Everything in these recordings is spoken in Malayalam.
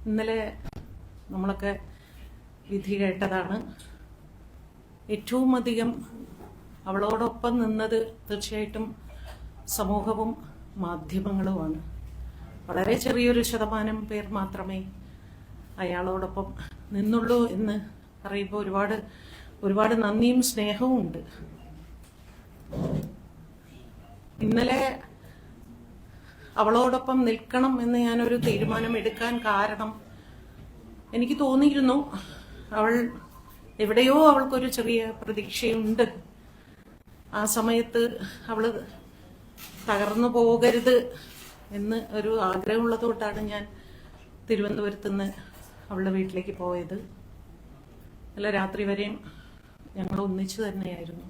ഇന്നലെ നമ്മളൊക്കെ വിധി കേട്ടതാണ്. ഏറ്റവും അധികം അവളോടൊപ്പം നിന്നത് തീർച്ചയായിട്ടും സമൂഹവും മാധ്യമങ്ങളുമാണ്. വളരെ ചെറിയൊരു ശതമാനം പേർ മാത്രമേ അയാളോടൊപ്പം നിന്നുള്ളൂ എന്ന് പറയുമ്പോൾ ഒരുപാട് നന്ദിയും സ്നേഹവും ഉണ്ട്. ഇന്നലെ അവളോടൊപ്പം നിൽക്കണം എന്ന് ഞാനൊരു തീരുമാനം എടുക്കാൻ കാരണം എനിക്ക് തോന്നിയിരുന്നു അവൾ എവിടെയോ അവൾക്കൊരു ചെറിയ പ്രതീക്ഷയുണ്ട്. ആ സമയത്ത് അവൾ തകർന്നു പോകരുത് എന്ന് ഒരു ആഗ്രഹമുള്ളത് കൊണ്ടാണ് ഞാൻ തിരുവനന്തപുരത്ത് നിന്ന് അവളുടെ വീട്ടിലേക്ക് പോയത്. നല്ല രാത്രി വരെയും ഞങ്ങൾ ഒന്നിച്ചു തന്നെയായിരുന്നു.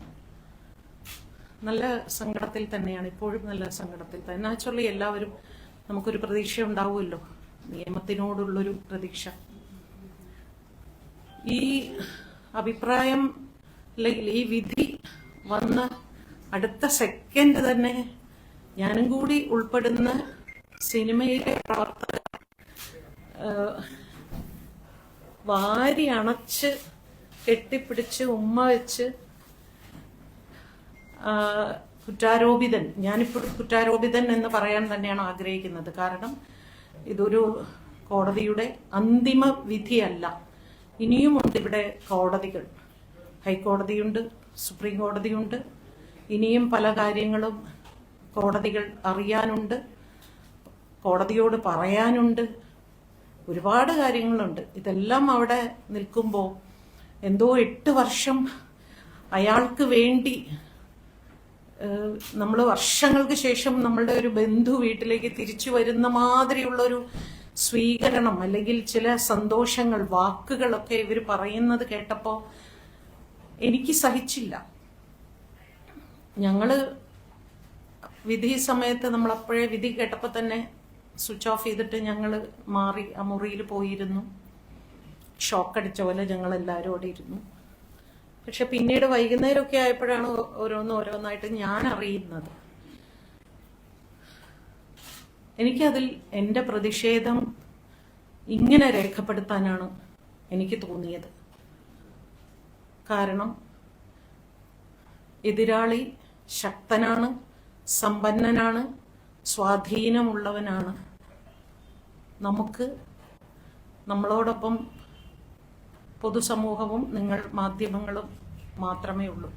നല്ല സങ്കടത്തിൽ തന്നെയാണ്, ഇപ്പോഴും നല്ല സങ്കടത്തിൽ തന്നെ. നാച്ചുറലി എല്ലാവരും നമുക്കൊരു പ്രതീക്ഷ ഉണ്ടാവുമല്ലോ, നിയമത്തിനോടുള്ളൊരു പ്രതീക്ഷ. ഈ അഭിപ്രായം അല്ലെങ്കിൽ ഈ വിധി വന്ന അടുത്ത സെക്കൻഡ് തന്നെ ഞാനും കൂടി ഉൾപ്പെടുന്ന സിനിമയിലെ പ്രവർത്തകർ വാരി അണച്ച് കെട്ടിപ്പിടിച്ച് ഉമ്മ വെച്ച് കുറ്റാരോപിതൻ, ഞാനിപ്പോൾ കുറ്റാരോപിതൻ എന്ന് പറയാൻ തന്നെയാണ് ആഗ്രഹിക്കുന്നത്. കാരണം ഇതൊരു കോടതിയുടെ അന്തിമ വിധിയല്ല. ഇനിയുമുണ്ട് ഇവിടെ കോടതികൾ. ഹൈക്കോടതിയുണ്ട്, സുപ്രീം കോടതിയുണ്ട്. ഇനിയും പല കാര്യങ്ങളും കോടതികൾ അറിയാനുണ്ട്, കോടതിയോട് പറയാനുണ്ട്. ഒരുപാട് കാര്യങ്ങളുണ്ട്. ഇതെല്ലാം അവിടെ നിൽക്കുമ്പോൾ എന്തോ 8 വർഷം അയാൾക്ക് വേണ്ടി നമ്മൾ വർഷങ്ങൾക്ക് ശേഷം നമ്മളുടെ ഒരു ബന്ധു വീട്ടിലേക്ക് തിരിച്ചു വരുന്ന മാതിരിയുള്ളൊരു സ്വീകരണം, അല്ലെങ്കിൽ ചില സന്തോഷങ്ങൾ, വാക്കുകളൊക്കെ ഇവർ പറയുന്നത് കേട്ടപ്പോൾ എനിക്ക് സഹിച്ചില്ല. ഞങ്ങള് വിധി സമയത്ത് നമ്മൾ അപ്പോഴേ വിധി കേട്ടപ്പോൾ തന്നെ സ്വിച്ച് ഓഫ് ചെയ്തിട്ട് ഞങ്ങൾ മാറി ആ മുറിയിൽ പോയിരുന്നു. ഷോക്കടിച്ച പോലെ ഞങ്ങൾ എല്ലാവരും അവിടെ ഇരുന്നു. പക്ഷെ പിന്നീട് വൈകുന്നേരമൊക്കെ ആയപ്പോഴാണ് ഓരോന്നായിട്ട് ഞാൻ അറിയുന്നത്. എനിക്കതിൽ എൻ്റെ പ്രതിഷേധം ഇങ്ങനെ രേഖപ്പെടുത്താനാണ് എനിക്ക് തോന്നിയത്. കാരണം എതിരാളി ശക്തനാണ്, സമ്പന്നനാണ്, സ്വാധീനമുള്ളവനാണ്. നമ്മളോടൊപ്പം പൊതുസമൂഹവും നിങ്ങൾ മാധ്യമങ്ങളും മാത്രമേ ഉള്ളൂ.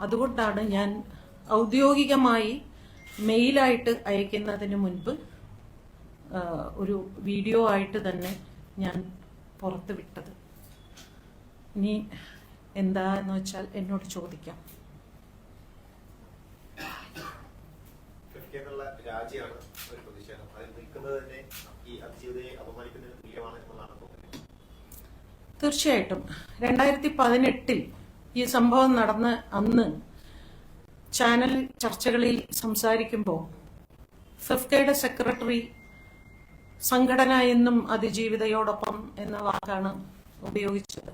അതുകൊണ്ടാണ് ഞാൻ ഔദ്യോഗികമായി മെയിലായിട്ട് അയക്കുന്നതിന് മുൻപ് ഒരു വീഡിയോ ആയിട്ട് തന്നെ ഞാൻ പുറത്ത് വിട്ടത്. ഇനി എന്താന്ന് വെച്ചാൽ എന്നോട് ചോദിക്കാം. രാജിയാണ് ഒരു പ്രതിഷേധം. അതിൽ നിൽക്കുന്നത് തന്നെ ഈ അതിജീവിതയെ അപമാനിക്കുന്നതിന് തുല്യമാണ് എന്നതാണ് തോന്നുന്നത്. തീർച്ചയായിട്ടും 2018 ഈ സംഭവം നടന്ന അന്ന് ചാനൽ ചർച്ചകളിൽ സംസാരിക്കുമ്പോൾ ഫെഫ്കയുടെ സെക്രട്ടറി സംഘടന എന്നും അതിജീവിതയോടൊപ്പം എന്ന വാക്കാണ് ഉപയോഗിച്ചത്.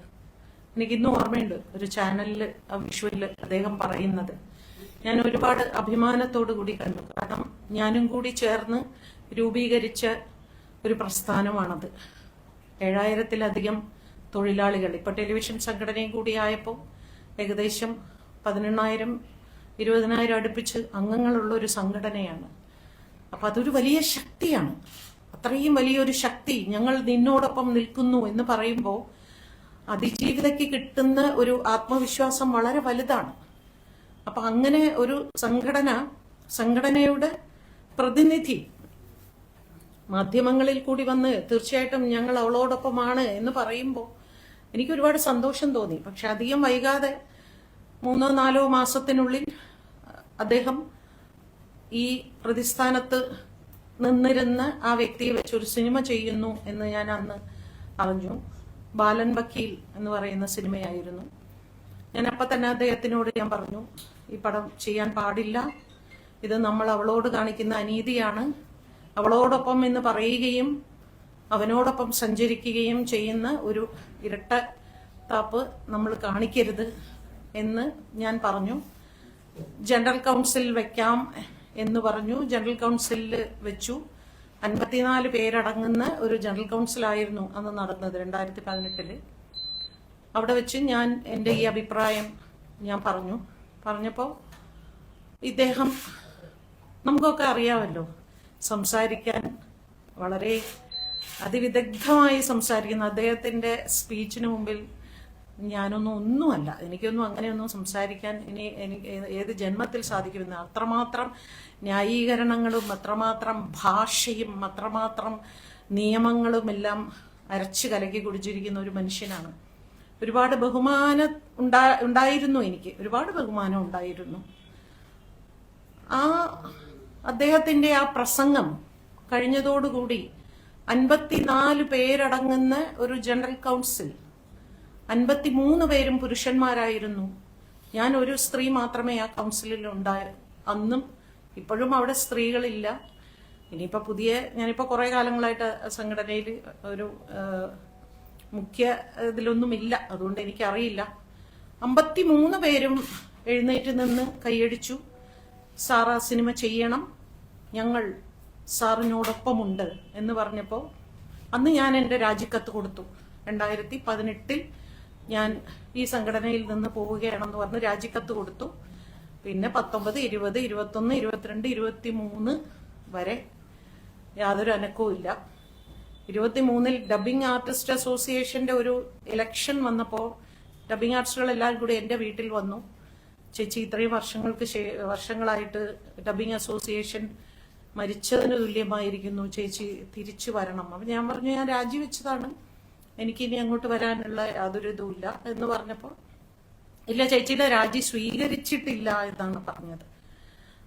എനിക്കിന്നും ഓർമ്മയുണ്ട് ഒരു ചാനലിൽ ആ വിഷ്വലിൽ അദ്ദേഹം പറയുന്നത്. ഞാൻ ഒരുപാട് അഭിമാനത്തോടു കൂടി കണ്ടു. കാരണം ഞാനും കൂടി ചേർന്ന് രൂപീകരിച്ച ഒരു പ്രസ്ഥാനമാണത്. 7000-ലധികം തൊഴിലാളികൾ, ഇപ്പൊ ടെലിവിഷൻ സംഘടനയും കൂടി ആയപ്പോൾ ഏകദേശം 18,000-20,000 അടുപ്പിച്ച് അംഗങ്ങളുള്ള ഒരു സംഘടനയാണ്. അപ്പൊ അതൊരു വലിയ ശക്തിയാണ്. അത്രയും വലിയൊരു ശക്തി ഞങ്ങൾ നിന്നോടൊപ്പം നിൽക്കുന്നു എന്ന് പറയുമ്പോൾ അതിജീവിതയ്ക്ക് കിട്ടുന്ന ഒരു ആത്മവിശ്വാസം വളരെ വലുതാണ്. അപ്പൊ അങ്ങനെ ഒരു സംഘടനയുടെ പ്രതിനിധി മാധ്യമങ്ങളിൽ കൂടി വന്ന് തീർച്ചയായിട്ടും ഞങ്ങൾ അവളോടൊപ്പമാണ് എന്ന് പറയുമ്പോൾ എനിക്ക് ഒരുപാട് സന്തോഷം തോന്നി. പക്ഷെ അധികം വൈകാതെ 3-4 മാസത്തിനുള്ളിൽ അദ്ദേഹം ഈ പ്രതിസ്ഥാനത്ത് നിന്നിരുന്ന ആ വ്യക്തിയെ വെച്ച് ഒരു സിനിമ ചെയ്യുന്നു എന്ന് ഞാൻ അന്ന് അറിഞ്ഞു. ബാലൻ വക്കീൽ എന്ന് പറയുന്ന സിനിമയായിരുന്നു. ഞാൻ അപ്പം തന്നെ അദ്ദേഹത്തിനോട് ഞാൻ പറഞ്ഞു, ഈ പടം ചെയ്യാൻ പാടില്ല, ഇത് നമ്മൾ അവളോട് കാണിക്കുന്ന അനീതിയാണ്. അവളോടൊപ്പം എന്ന് പറയുകയും അവനോടൊപ്പം സഞ്ചരിക്കുകയും ചെയ്യുന്ന ഒരു ഇരട്ട താപ്പ് നമ്മൾ കാണിക്കരുത് എന്ന് ഞാൻ പറഞ്ഞു. ജനറൽ കൗൺസിൽ വെക്കാം എന്ന് പറഞ്ഞു. ജനറൽ കൗൺസിലിൽ വെച്ചു. 54 പേരടങ്ങുന്ന ഒരു ജനറൽ കൗൺസിലായിരുന്നു അന്ന് നടന്നത് 2018. അവിടെ വെച്ച് ഞാൻ എൻ്റെ ഈ അഭിപ്രായം ഞാൻ പറഞ്ഞപ്പോൾ ഇദ്ദേഹം, നമുക്കൊക്കെ അറിയാമല്ലോ സംസാരിക്കാൻ വളരെ അതിവിദഗ്ധമായി സംസാരിക്കുന്ന അദ്ദേഹത്തിൻ്റെ സ്പീച്ചിന് മുമ്പിൽ ഒന്നുമല്ല, എനിക്കൊന്നും അങ്ങനെയൊന്നും സംസാരിക്കാൻ എനിക്ക് ഏത് ജന്മത്തിൽ സാധിക്കുമെന്ന്. അത്രമാത്രം ന്യായീകരണങ്ങളും അത്രമാത്രം ഭാഷയും അത്രമാത്രം നിയമങ്ങളും എല്ലാം അരച്ച് കലക്കി കുടിച്ചിരിക്കുന്ന ഒരു മനുഷ്യനാണ്. ഒരുപാട് ബഹുമാനം ഉണ്ടായിരുന്നു, എനിക്ക് ഒരുപാട് ബഹുമാനം ഉണ്ടായിരുന്നു. അദ്ദേഹത്തിന്റെ ആ പ്രസംഗം കഴിഞ്ഞതോടുകൂടി 54 പേരടങ്ങുന്ന ഒരു ജനറൽ കൗൺസിൽ, 53 പേരും പുരുഷന്മാരായിരുന്നു. ഞാൻ ഒരു സ്ത്രീ മാത്രമേ ആ കൗൺസിലിൽ അന്നും. ഇപ്പോഴും അവിടെ സ്ത്രീകളില്ല. ഇനിയിപ്പോ ഞാനിപ്പോ കുറെ കാലങ്ങളായിട്ട് സംഘടനയിൽ ഒരു മുഖ്യ ഇതിലൊന്നുമില്ല, അതുകൊണ്ട് എനിക്കറിയില്ല. 53 പേരും എഴുന്നേറ്റ് നിന്ന് കൈയടിച്ചു. സാർ ആ സിനിമ ചെയ്യണം, ഞങ്ങൾ സാറിനോടൊപ്പമുണ്ട് എന്ന് പറഞ്ഞപ്പോൾ അന്ന് ഞാൻ എൻ്റെ രാജിക്കത്ത് കൊടുത്തു. 2018 ഞാൻ ഈ സംഘടനയിൽ നിന്ന് പോവുകയാണെന്ന് പറഞ്ഞ് രാജിക്കത്ത് കൊടുത്തു. പിന്നെ 19, 20, 21, 22, 23 വരെ യാതൊരു അനക്കവും ഇല്ല. 23 ഡബ്ബിംഗ് ആർട്ടിസ്റ്റ് അസോസിയേഷന്റെ ഒരു ഇലക്ഷൻ വന്നപ്പോൾ ഡബ്ബിംഗ് ആർട്ടിസ്റ്റുകളെല്ലാം കൂടി എൻ്റെ വീട്ടിൽ വന്നു. ചേച്ചി, ഇത്രയും വർഷങ്ങളായിട്ട് ഡബ്ബിംഗ് അസോസിയേഷൻ മരിച്ചതിന് തുല്യമായിരിക്കുന്നു, ചേച്ചി തിരിച്ചു വരണം. അപ്പം ഞാൻ പറഞ്ഞു, ഞാൻ രാജിവെച്ചതാണ്, എനിക്കിനി അങ്ങോട്ട് വരാനുള്ള യാതൊരു ഇതുമില്ല എന്ന് പറഞ്ഞപ്പോൾ, ഇല്ല ചേച്ചിയുടെ രാജി സ്വീകരിച്ചിട്ടില്ല എന്നാണ് പറഞ്ഞത്.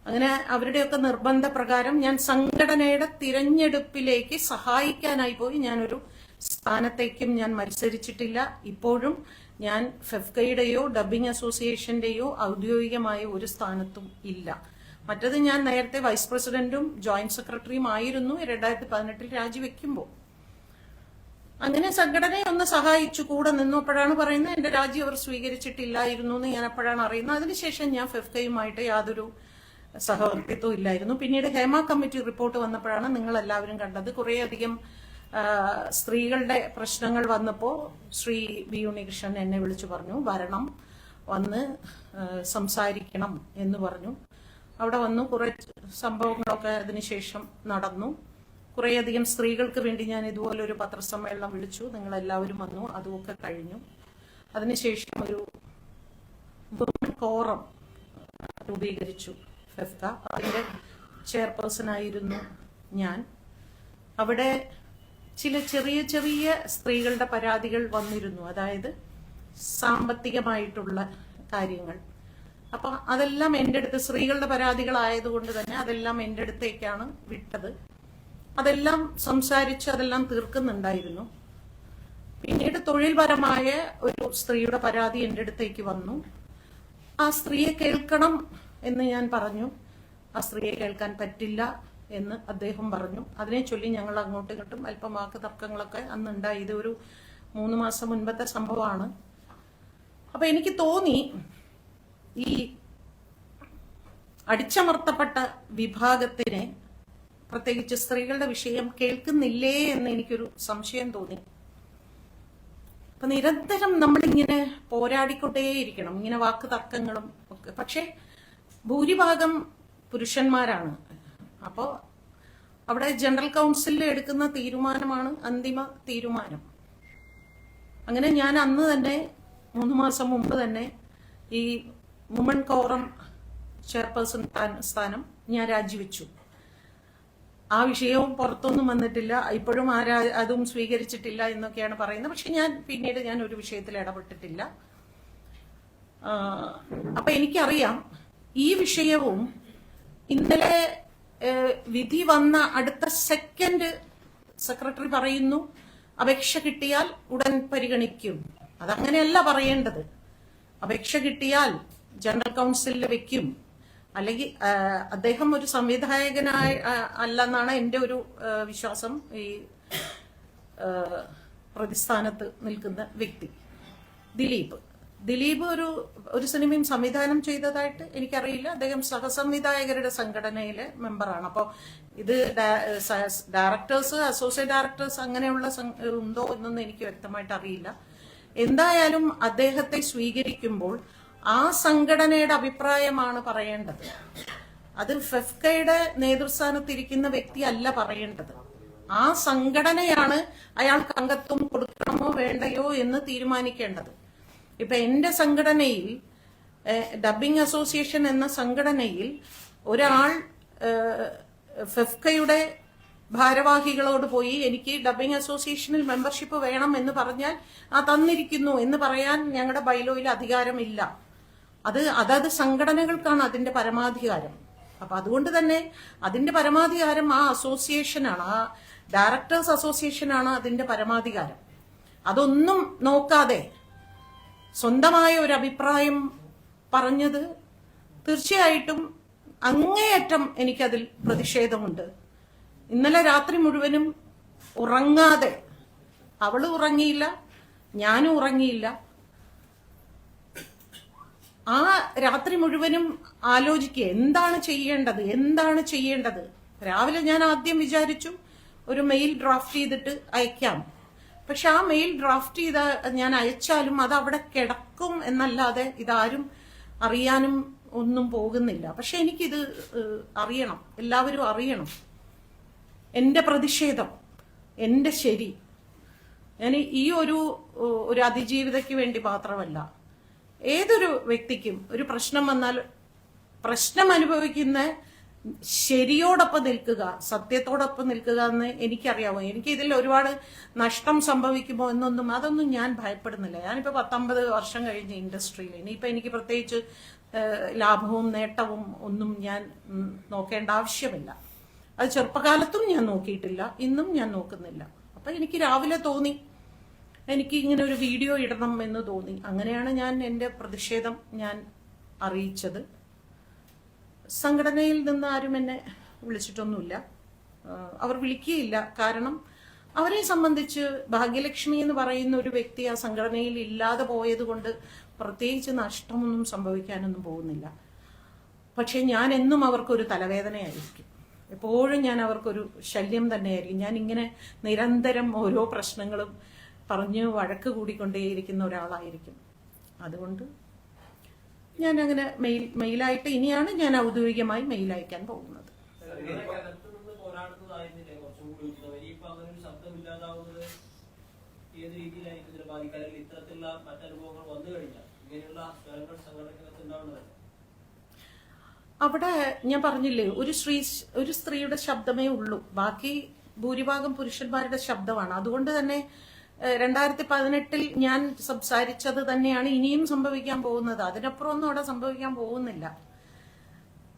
അങ്ങനെ അവരുടെയൊക്കെ നിർബന്ധപ്രകാരം ഞാൻ സംഘടനയുടെ തിരഞ്ഞെടുപ്പിലേക്ക് സഹായിക്കാനായി പോയി. ഞാനൊരു സ്ഥാനത്തേക്കും ഞാൻ മത്സരിച്ചിട്ടില്ല. ഇപ്പോഴും ഞാൻ ഫെഫ്കയുടെയോ ഡബ്ബിംഗ് അസോസിയേഷന്റെയോ ഔദ്യോഗികമായ ഒരു സ്ഥാനത്തും ഇല്ല. മറ്റത് ഞാൻ നേരത്തെ വൈസ് പ്രസിഡന്റും ജോയിന്റ് സെക്രട്ടറിയും ആയിരുന്നു 2018 രാജിവെക്കുമ്പോൾ. അങ്ങനെ സംഘടനയെ ഒന്ന് സഹായിച്ചു, കൂടെ നിന്നപ്പോഴാണ് പറയുന്നത് എന്റെ രാജി അവർ സ്വീകരിച്ചിട്ടില്ലായിരുന്നു എന്ന് ഞാൻ അപ്പോഴാണ് അറിയുന്നത്. അതിനുശേഷം ഞാൻ ഫെഫ്കയുമായിട്ട് യാതൊരു സഹവർത്തിത്വം ഇല്ലായിരുന്നു. പിന്നീട് ഹേമ കമ്മിറ്റി റിപ്പോർട്ട് വന്നപ്പോഴാണ് നിങ്ങൾ എല്ലാവരും കണ്ടത്. കുറേയധികം സ്ത്രീകളുടെ പ്രശ്നങ്ങൾ വന്നപ്പോൾ ശ്രീ ബി ഉണ്ണികൃഷ്ണൻ എന്നെ വിളിച്ചു പറഞ്ഞു, വരണം, വന്ന് സംസാരിക്കണം എന്ന് പറഞ്ഞു. അവിടെ വന്നു. കുറെ സംഭവങ്ങളൊക്കെ അതിനുശേഷം നടന്നു. കുറേയധികം സ്ത്രീകൾക്ക് വേണ്ടി ഞാൻ ഇതുപോലൊരു പത്രസമ്മേളനം വിളിച്ചു. നിങ്ങളെല്ലാവരും വന്നു. അതുമൊക്കെ കഴിഞ്ഞു. അതിനുശേഷം ഒരു വുമൺ കോറം രൂപീകരിച്ചു ഫെഫ്ക. അതിന്റെ ചെയർപേഴ്സൺ ആയിരുന്നു ഞാൻ. അവിടെ ചില ചെറിയ ചെറിയ സ്ത്രീകളുടെ പരാതികൾ വന്നിരുന്നു, അതായത് സാമ്പത്തികമായിട്ടുള്ള കാര്യങ്ങൾ. അപ്പൊ അതെല്ലാം എൻ്റെ അടുത്ത്, സ്ത്രീകളുടെ പരാതികളായതുകൊണ്ട് തന്നെ അതെല്ലാം എൻ്റെ അടുത്തേക്കാണ് വിട്ടത്. അതെല്ലാം സംസാരിച്ച് അതെല്ലാം തീർക്കുന്നുണ്ടായിരുന്നു. പിന്നീട് തൊഴിൽപരമായ ഒരു സ്ത്രീയുടെ പരാതി എൻ്റെ അടുത്തേക്ക് വന്നു. ആ സ്ത്രീയെ കേൾക്കണം എന്ന് ഞാൻ പറഞ്ഞു. ആ സ്ത്രീയെ കേൾക്കാൻ പറ്റില്ല എന്ന് അദ്ദേഹം പറഞ്ഞു. അതിനെ ചൊല്ലി ഞങ്ങൾ അങ്ങോട്ടും ഇങ്ങോട്ടും അല്പം വാക്ക് തർക്കങ്ങളൊക്കെ അന്നുണ്ടായി. ഇത് ഒരു 3 മാസം മുൻപത്തെ സംഭവമാണ്. അപ്പൊ എനിക്ക് തോന്നി, ഈ അടിച്ചമർത്തപ്പെട്ട വിഭാഗത്തിനെ, പ്രത്യേകിച്ച് സ്ത്രീകളുടെ വിഷയം കേൾക്കുന്നില്ലേ എന്ന് എനിക്കൊരു സംശയം തോന്നി. അപ്പൊ നിരന്തരം നമ്മളിങ്ങനെ പോരാടിക്കൊണ്ടേയിരിക്കണം, ഇങ്ങനെ വാക്ക് തർക്കങ്ങളും ഒക്കെ. പക്ഷെ ഭൂരിഭാഗം പുരുഷന്മാരാണ്. അപ്പോൾ അവിടെ ജനറൽ കൗൺസിലിൽ എടുക്കുന്ന തീരുമാനമാണ് അന്തിമ തീരുമാനം. അങ്ങനെ ഞാൻ അന്ന് തന്നെ 3 മാസം മുമ്പ് തന്നെ ഈ വുമൺ കോറം ചെയർപേഴ്സൺ സ്ഥാനം ഞാൻ രാജിവെച്ചു. ആ വിഷയവും പുറത്തൊന്നും വന്നിട്ടില്ല. ഇപ്പോഴും അതും സ്വീകരിച്ചിട്ടില്ല എന്നൊക്കെയാണ് പറയുന്നത്. പക്ഷെ പിന്നീട് ഞാൻ ഒരു വിഷയത്തിൽ ഇടപെട്ടിട്ടില്ല. അപ്പൊ എനിക്കറിയാം ഈ വിഷയവും ഇന്നലെ വിധി വന്ന അടുത്ത സെക്കൻഡ് സെക്രട്ടറി പറയുന്നു അപേക്ഷ കിട്ടിയാൽ ഉടൻ പരിഗണിക്കും. അതങ്ങനെയല്ല പറയേണ്ടത്. അപേക്ഷ കിട്ടിയാൽ ജനറൽ കൗൺസിലിൽ വെക്കും. അല്ലെങ്കിൽ അദ്ദേഹം ഒരു സംവിധായകനായി അല്ലെന്നാണ് എൻ്റെ ഒരു വിശ്വാസം. ഈ പ്രതിസ്ഥാനത്ത് നിൽക്കുന്ന വ്യക്തി ദിലീപ് ദിലീപ് ഒരു സിനിമയും സംവിധാനം ചെയ്തതായിട്ട് എനിക്കറിയില്ല. അദ്ദേഹം സഹസംവിധായകരുടെ സംഘടനയിലെ മെമ്പറാണ്. അപ്പോൾ ഇത് ഡയറക്ടേഴ്സ്, അസോസിയേറ്റ് ഡയറക്ടേഴ്സ് അങ്ങനെയുള്ള ഉണ്ടോ എന്നൊന്നും എനിക്ക് വ്യക്തമായിട്ട് അറിയില്ല. എന്തായാലും അദ്ദേഹത്തെ സ്വീകരിക്കുമ്പോൾ ആ സംഘടനയുടെ അഭിപ്രായമാണ് പറയേണ്ടത്. അത് ഫെഫ്കയുടെ നേതൃസ്ഥാനത്തിരിക്കുന്ന വ്യക്തി അല്ല പറയേണ്ടത്. ആ സംഘടനയാണ് അയാൾക്ക് അംഗത്വം കൊടുക്കണമോ വേണ്ടയോ എന്ന് തീരുമാനിക്കേണ്ടത്. ഇപ്പൊ എന്റെ സംഘടനയിൽ, ഡബ്ബിംഗ് അസോസിയേഷൻ എന്ന സംഘടനയിൽ ഒരാൾ ഫെഫ്കയുടെ ഭാരവാഹികളോട് പോയി എനിക്ക് ഡബ്ബിംഗ് അസോസിയേഷനിൽ മെമ്പർഷിപ്പ് വേണം എന്ന് പറഞ്ഞാൽ തന്നിരിക്കുന്നു എന്ന് പറയാൻ ഞങ്ങളുടെ ബൈലോയിൽ അധികാരമില്ല. അതത് സംഘടനകൾക്കാണ് അതിന്റെ പരമാധികാരം. അപ്പൊ അതുകൊണ്ട് തന്നെ അതിന്റെ പരമാധികാരം ആ അസോസിയേഷനാണ്, ആ ഡയറക്ടേഴ്സ് അസോസിയേഷനാണ് അതിന്റെ പരമാധികാരം. അതൊന്നും നോക്കാതെ സ്വന്തമായ ഒരു അഭിപ്രായം പറഞ്ഞത് തീർച്ചയായിട്ടും അങ്ങേയറ്റം എനിക്കതിൽ പ്രതിഷേധമുണ്ട്. ഇന്നലെ രാത്രി മുഴുവനും ഉറങ്ങാതെ, അവള് ഉറങ്ങിയില്ല, ഞാനും ഉറങ്ങിയില്ല. ആ രാത്രി മുഴുവനും ആലോചിക്കുക എന്താണ് ചെയ്യേണ്ടത്. രാവിലെ ഞാൻ ആദ്യം വിചാരിച്ചു ഒരു മെയിൽ ഡ്രാഫ്റ്റ് ചെയ്തിട്ട് അയക്കാം. പക്ഷെ ആ മെയിൽ ഡ്രാഫ്റ്റ് ചെയ്ത ഞാൻ അയച്ചാലും അത് അവിടെ കിടക്കും എന്നല്ലാതെ ഇതാരും അറിയാനും ഒന്നും പോകുന്നില്ല. പക്ഷെ എനിക്കിത് അറിയണം, എല്ലാവരും അറിയണം. എന്റെ പ്രതിഷേധം, എന്റെ ശരി, ഞാൻ ഈ ഒരു അതിജീവിതയ്ക്ക് വേണ്ടി മാത്രമല്ല, ഏതൊരു വ്യക്തിക്കും ഒരു പ്രശ്നം വന്നാൽ പ്രശ്നം അനുഭവിക്കുന്ന ശരിയോടൊപ്പം നിൽക്കുക, സത്യത്തോടൊപ്പം നിൽക്കുക എന്ന് എനിക്കറിയാമോ. എനിക്ക് ഇതിൽ ഒരുപാട് നഷ്ടം സംഭവിക്കുമോ അതൊന്നും ഞാൻ ഭയപ്പെടുന്നില്ല. ഞാനിപ്പോ 19 വർഷം കഴിഞ്ഞ ഇൻഡസ്ട്രിയിൽ, ഇനിയിപ്പോ എനിക്ക് പ്രത്യേകിച്ച് ലാഭവും നേട്ടവും ഒന്നും ഞാൻ നോക്കേണ്ട ആവശ്യമില്ല. അത് ചെറുപ്പകാലത്തും ഞാൻ നോക്കിയിട്ടില്ല, ഇന്നും ഞാൻ നോക്കുന്നില്ല. അപ്പൊ എനിക്ക് രാവിലെ തോന്നി എനിക്ക് ഇങ്ങനെ ഒരു വീഡിയോ ഇടണം എന്ന് തോന്നി. അങ്ങനെയാണ് ഞാൻ എന്റെ പ്രതിഷേധം ഞാൻ അറിയിച്ചത്. സംഘടനയിൽ നിന്ന് ആരും എന്നെ വിളിച്ചിട്ടൊന്നുമില്ല, അവർ വിളിക്കുകയില്ല. കാരണം അവരെ സംബന്ധിച്ച് ഭാഗ്യലക്ഷ്മി എന്ന് പറയുന്ന ഒരു വ്യക്തി ആ സംഘടനയിൽ ഇല്ലാതെ പോയത് കൊണ്ട് പ്രത്യേകിച്ച് നഷ്ടമൊന്നും സംഭവിക്കാനൊന്നും പോകുന്നില്ല. പക്ഷെ ഞാൻ എന്നും അവർക്കൊരു തലവേദനയായിരിക്കും, എപ്പോഴും ഞാൻ അവർക്കൊരു ശല്യം തന്നെയായിരിക്കും. ഞാൻ ഇങ്ങനെ നിരന്തരം ഓരോ പ്രശ്നങ്ങളും പറഞ്ഞ് വഴക്ക് കൂടിക്കൊണ്ടേയിരിക്കുന്ന ഒരാളായിരിക്കും. അതുകൊണ്ട് ഞാൻ അങ്ങനെ മെയിലായിട്ട് ഇനിയാണ് ഞാൻ ഔദ്യോഗികമായി മെയിൽ അയക്കാൻ പോകുന്നത്. അവിടെ ഞാൻ പറഞ്ഞില്ലേ, ഒരു സ്ത്രീയുടെ ശബ്ദമേ ഉള്ളൂ, ബാക്കി ഭൂരിഭാഗം പുരുഷന്മാരുടെ ശബ്ദമാണ്. അതുകൊണ്ട് തന്നെ 2018 ഞാൻ സംസാരിച്ചത് തന്നെയാണ് ഇനിയും സംഭവിക്കാൻ പോകുന്നത്. അതിനപ്പുറമൊന്നും അവിടെ സംഭവിക്കാൻ പോകുന്നില്ല.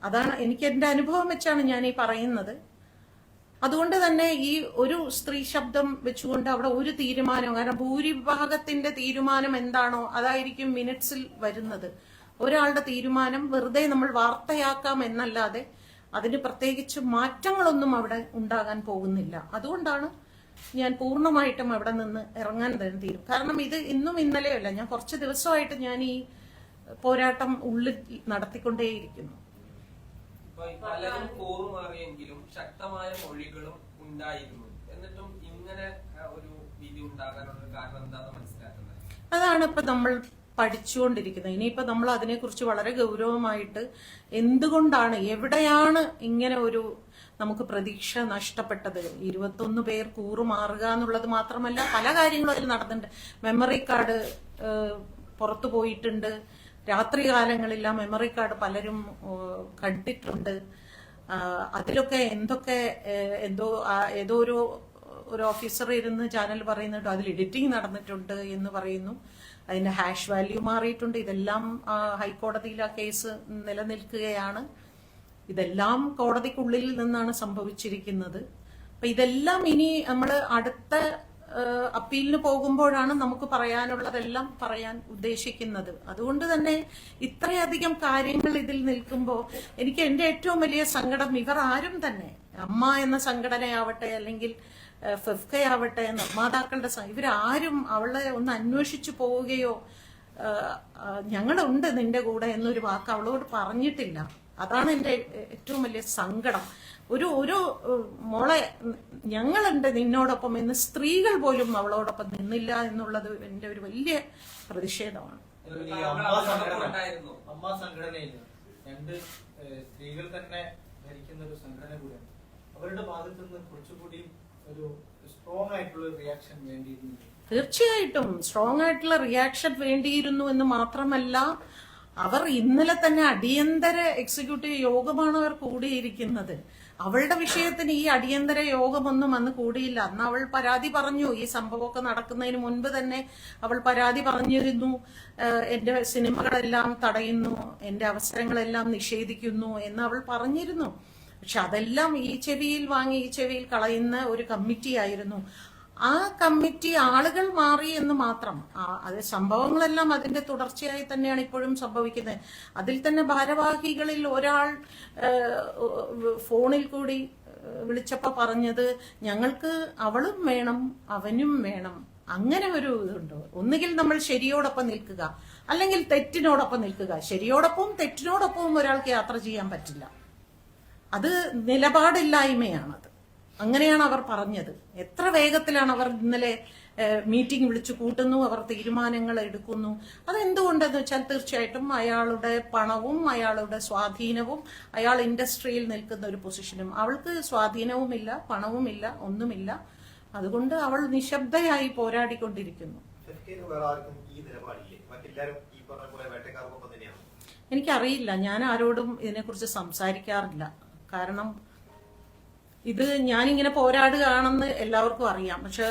അതാണ് എനിക്ക് എന്റെ അനുഭവം വെച്ചാണ് ഞാൻ ഈ പറയുന്നത്. അതുകൊണ്ട് തന്നെ ഈ ഒരു സ്ത്രീ ശബ്ദം വെച്ചുകൊണ്ട് അവിടെ ഒരു തീരുമാനം, കാരണം ഭൂരിഭാഗത്തിന്റെ തീരുമാനം എന്താണോ അതായിരിക്കും മിനിറ്റ്സിൽ വരുന്നത്. ഒരാളുടെ തീരുമാനം വെറുതെ നമ്മൾ വാർത്തയാക്കാം എന്നല്ലാതെ അതിന് പ്രത്യേകിച്ച് മാറ്റങ്ങളൊന്നും അവിടെ ഉണ്ടാകാൻ പോകുന്നില്ല. അതുകൊണ്ടാണ് ഞാൻ പൂർണ്ണമായിട്ടും അവിടെ നിന്ന് ഇറങ്ങാൻ തന്നെ തീരും. കാരണം ഇത് ഇന്നും ഇന്നലെയല്ല, ഞാൻ കുറച്ച് ദിവസമായിട്ട് ഞാൻ ഈ പോരാട്ടം ഉള്ളിൽ നടത്തിക്കൊണ്ടേയിരിക്കുന്നു. പലരും കൂറുമാറിയെങ്കിലും ശക്തമായ മൊഴികളും ഉണ്ടായിരുന്നു. എന്നിട്ടും ഇങ്ങനെ ഒരു വിധി ഉണ്ടാകാനുള്ള കാരണം എന്താണെന്ന് മനസ്സിലാക്കുന്നത്? അതാണ് ഇപ്പൊ നമ്മൾ പഠിച്ചുകൊണ്ടിരിക്കുന്നത്. ഇനിയിപ്പോ നമ്മൾ അതിനെക്കുറിച്ച് വളരെ ഗൗരവമായിട്ട് എന്തുകൊണ്ടാണ്, എവിടെയാണ് ഇങ്ങനെ ഒരു നമുക്ക് പ്രതീക്ഷ നഷ്ടപ്പെട്ടത്. 21 പേർ കൂറുമാറുക എന്നുള്ളത് മാത്രമല്ല, പല കാര്യങ്ങളും അതിൽ നടന്നിട്ടുണ്ട്. മെമ്മറി കാർഡ് പുറത്തു പോയിട്ടുണ്ട്. രാത്രി കാലങ്ങളിൽ ആ മെമ്മറി കാർഡ് പലരും കണ്ടിട്ടുണ്ട്. അതിലൊക്കെ ഏതോ ഒരു ഓഫീസർ ഇരുന്ന് ചാനൽ പറയുന്നുണ്ട് അതിൽ എഡിറ്റിംഗ് നടന്നിട്ടുണ്ട് എന്ന് പറയുന്നു. അതിന്റെ ഹാഷ് വാല്യൂ മാറിയിട്ടുണ്ട്. ഇതെല്ലാം ഹൈക്കോടതിയിൽ ആ കേസ് നിലനിൽക്കുകയാണ്. ഇതെല്ലാം കോടതിക്കുള്ളിൽ നിന്നാണ് സംഭവിച്ചിരിക്കുന്നത്. അപ്പൊ ഇതെല്ലാം ഇനി നമ്മൾ അടുത്ത അപ്പീലിന് പോകുമ്പോഴാണ് നമുക്ക് പറയാനുള്ളതെല്ലാം പറയാൻ ഉദ്ദേശിക്കുന്നത്. അതുകൊണ്ട് തന്നെ ഇത്രയധികം കാര്യങ്ങൾ ഇതിൽ നിൽക്കുമ്പോൾ എനിക്ക് എന്റെ ഏറ്റവും വലിയ സങ്കടം, ഇവർ ആരും തന്നെ, അമ്മ എന്ന സംഘടനയാവട്ടെ അല്ലെങ്കിൽ ഫെഫ്കയാവട്ടെ, നിർമ്മാതാക്കളുടെ ഇവരാരും അവളെ ഒന്ന് അന്വേഷിച്ചു പോവുകയോ ഞങ്ങളുണ്ട് നിന്റെ കൂടെ എന്നൊരു വാക്ക് അവളോട് പറഞ്ഞിട്ടില്ല. അതാണ് എൻ്റെ ഏറ്റവും വലിയ സങ്കടം. ഒരു മോളെ ഞങ്ങളുണ്ട് നിന്നോടൊപ്പം എന്ന് സ്ത്രീകൾ പോലും അവളോടൊപ്പം നിന്നില്ല എന്നുള്ളത് എൻ്റെ ഒരു വലിയ പ്രതിഷേധമാണ്. അമ്മ സംഘടനയിൽ 2 സ്ത്രീകൾ തന്നെ ഭരിക്കുന്ന ഒരു സംഘടന കൂടിയാണ്. അവരുടെ ഭാഗത്തു നിന്ന് കുറച്ചുകൂടി ഒരു സ്ട്രോങ് ആയിട്ടുള്ള റിയാക്ഷൻ വേണ്ടിയിരുന്നു. തീർച്ചയായിട്ടും സ്ട്രോങ് ആയിട്ടുള്ള റിയാക്ഷൻ വേണ്ടിയിരുന്നു എന്ന് മാത്രമല്ല, അവർ ഇന്നലെ തന്നെ അടിയന്തര എക്സിക്യൂട്ടീവ് യോഗമാണ് അവർ കൂടിയിരിക്കുന്നത്. അവളുടെ വിഷയത്തിന് ഈ അടിയന്തര യോഗമൊന്നും അന്ന് കൂടിയില്ല. അന്ന് അവൾ പരാതി പറഞ്ഞു. ഈ സംഭവമൊക്കെ നടക്കുന്നതിന് മുൻപ് തന്നെ അവൾ പരാതി പറഞ്ഞിരുന്നു, എന്റെ സിനിമകളെല്ലാം തടയുന്നു, എന്റെ അവസരങ്ങളെല്ലാം നിഷേധിക്കുന്നു എന്ന് അവൾ പറഞ്ഞിരുന്നു. പക്ഷെ അതെല്ലാം ഈ ചെവിയിൽ വാങ്ങി ഈ ചെവിയിൽ കളയുന്ന ഒരു കമ്മിറ്റി ആയിരുന്നു. ആ കമ്മിറ്റി ആളുകൾ മാറി എന്ന് മാത്രം. അത് സംഭവങ്ങളെല്ലാം അതിന്റെ തുടർച്ചയായി തന്നെയാണ് ഇപ്പോഴും സംഭവിക്കുന്നത്. അതിൽ തന്നെ ഭാരവാഹികളിൽ ഒരാൾ ഫോണിൽ കൂടി വിളിച്ചപ്പോ പറഞ്ഞത്, ഞങ്ങൾക്ക് അവളും വേണം അവനും വേണം. അങ്ങനെ ഒരു ഇതുണ്ടോ? ഒന്നുകിൽ നമ്മൾ ശരിയോടൊപ്പം നിൽക്കുക, അല്ലെങ്കിൽ തെറ്റിനോടൊപ്പം നിൽക്കുക. ശരിയോടൊപ്പവും തെറ്റിനോടൊപ്പവും ഒരാൾക്ക് യാത്ര ചെയ്യാൻ പറ്റില്ല. അത് നിലപാടില്ലായ്മയാണത്. അങ്ങനെയാണ് അവർ പറഞ്ഞത്. എത്ര വേഗത്തിലാണ് അവർ ഇന്നലെ മീറ്റിംഗ് വിളിച്ചു കൂട്ടുന്നു, അവർ തീരുമാനങ്ങൾ എടുക്കുന്നു. അതെന്തുകൊണ്ടെന്ന് വെച്ചാൽ തീർച്ചയായിട്ടും അയാളുടെ പണവും അയാളുടെ സ്വാധീനവും, അയാൾ ഇൻഡസ്ട്രിയിൽ നിൽക്കുന്ന ഒരു പൊസിഷനും. അവൾക്ക് സ്വാധീനവുമില്ല, പണവുമില്ല, ഒന്നുമില്ല. അതുകൊണ്ട് അവൾ നിശബ്ദയായി പോരാടിക്കൊണ്ടിരിക്കുന്നു. എനിക്കറിയില്ല, ഞാൻ ആരോടും ഇതിനെക്കുറിച്ച് സംസാരിക്കാറില്ല. കാരണം ഇത് ഞാനിങ്ങനെ പോരാടുകയാണെന്ന് എല്ലാവർക്കും അറിയാം. പക്ഷെ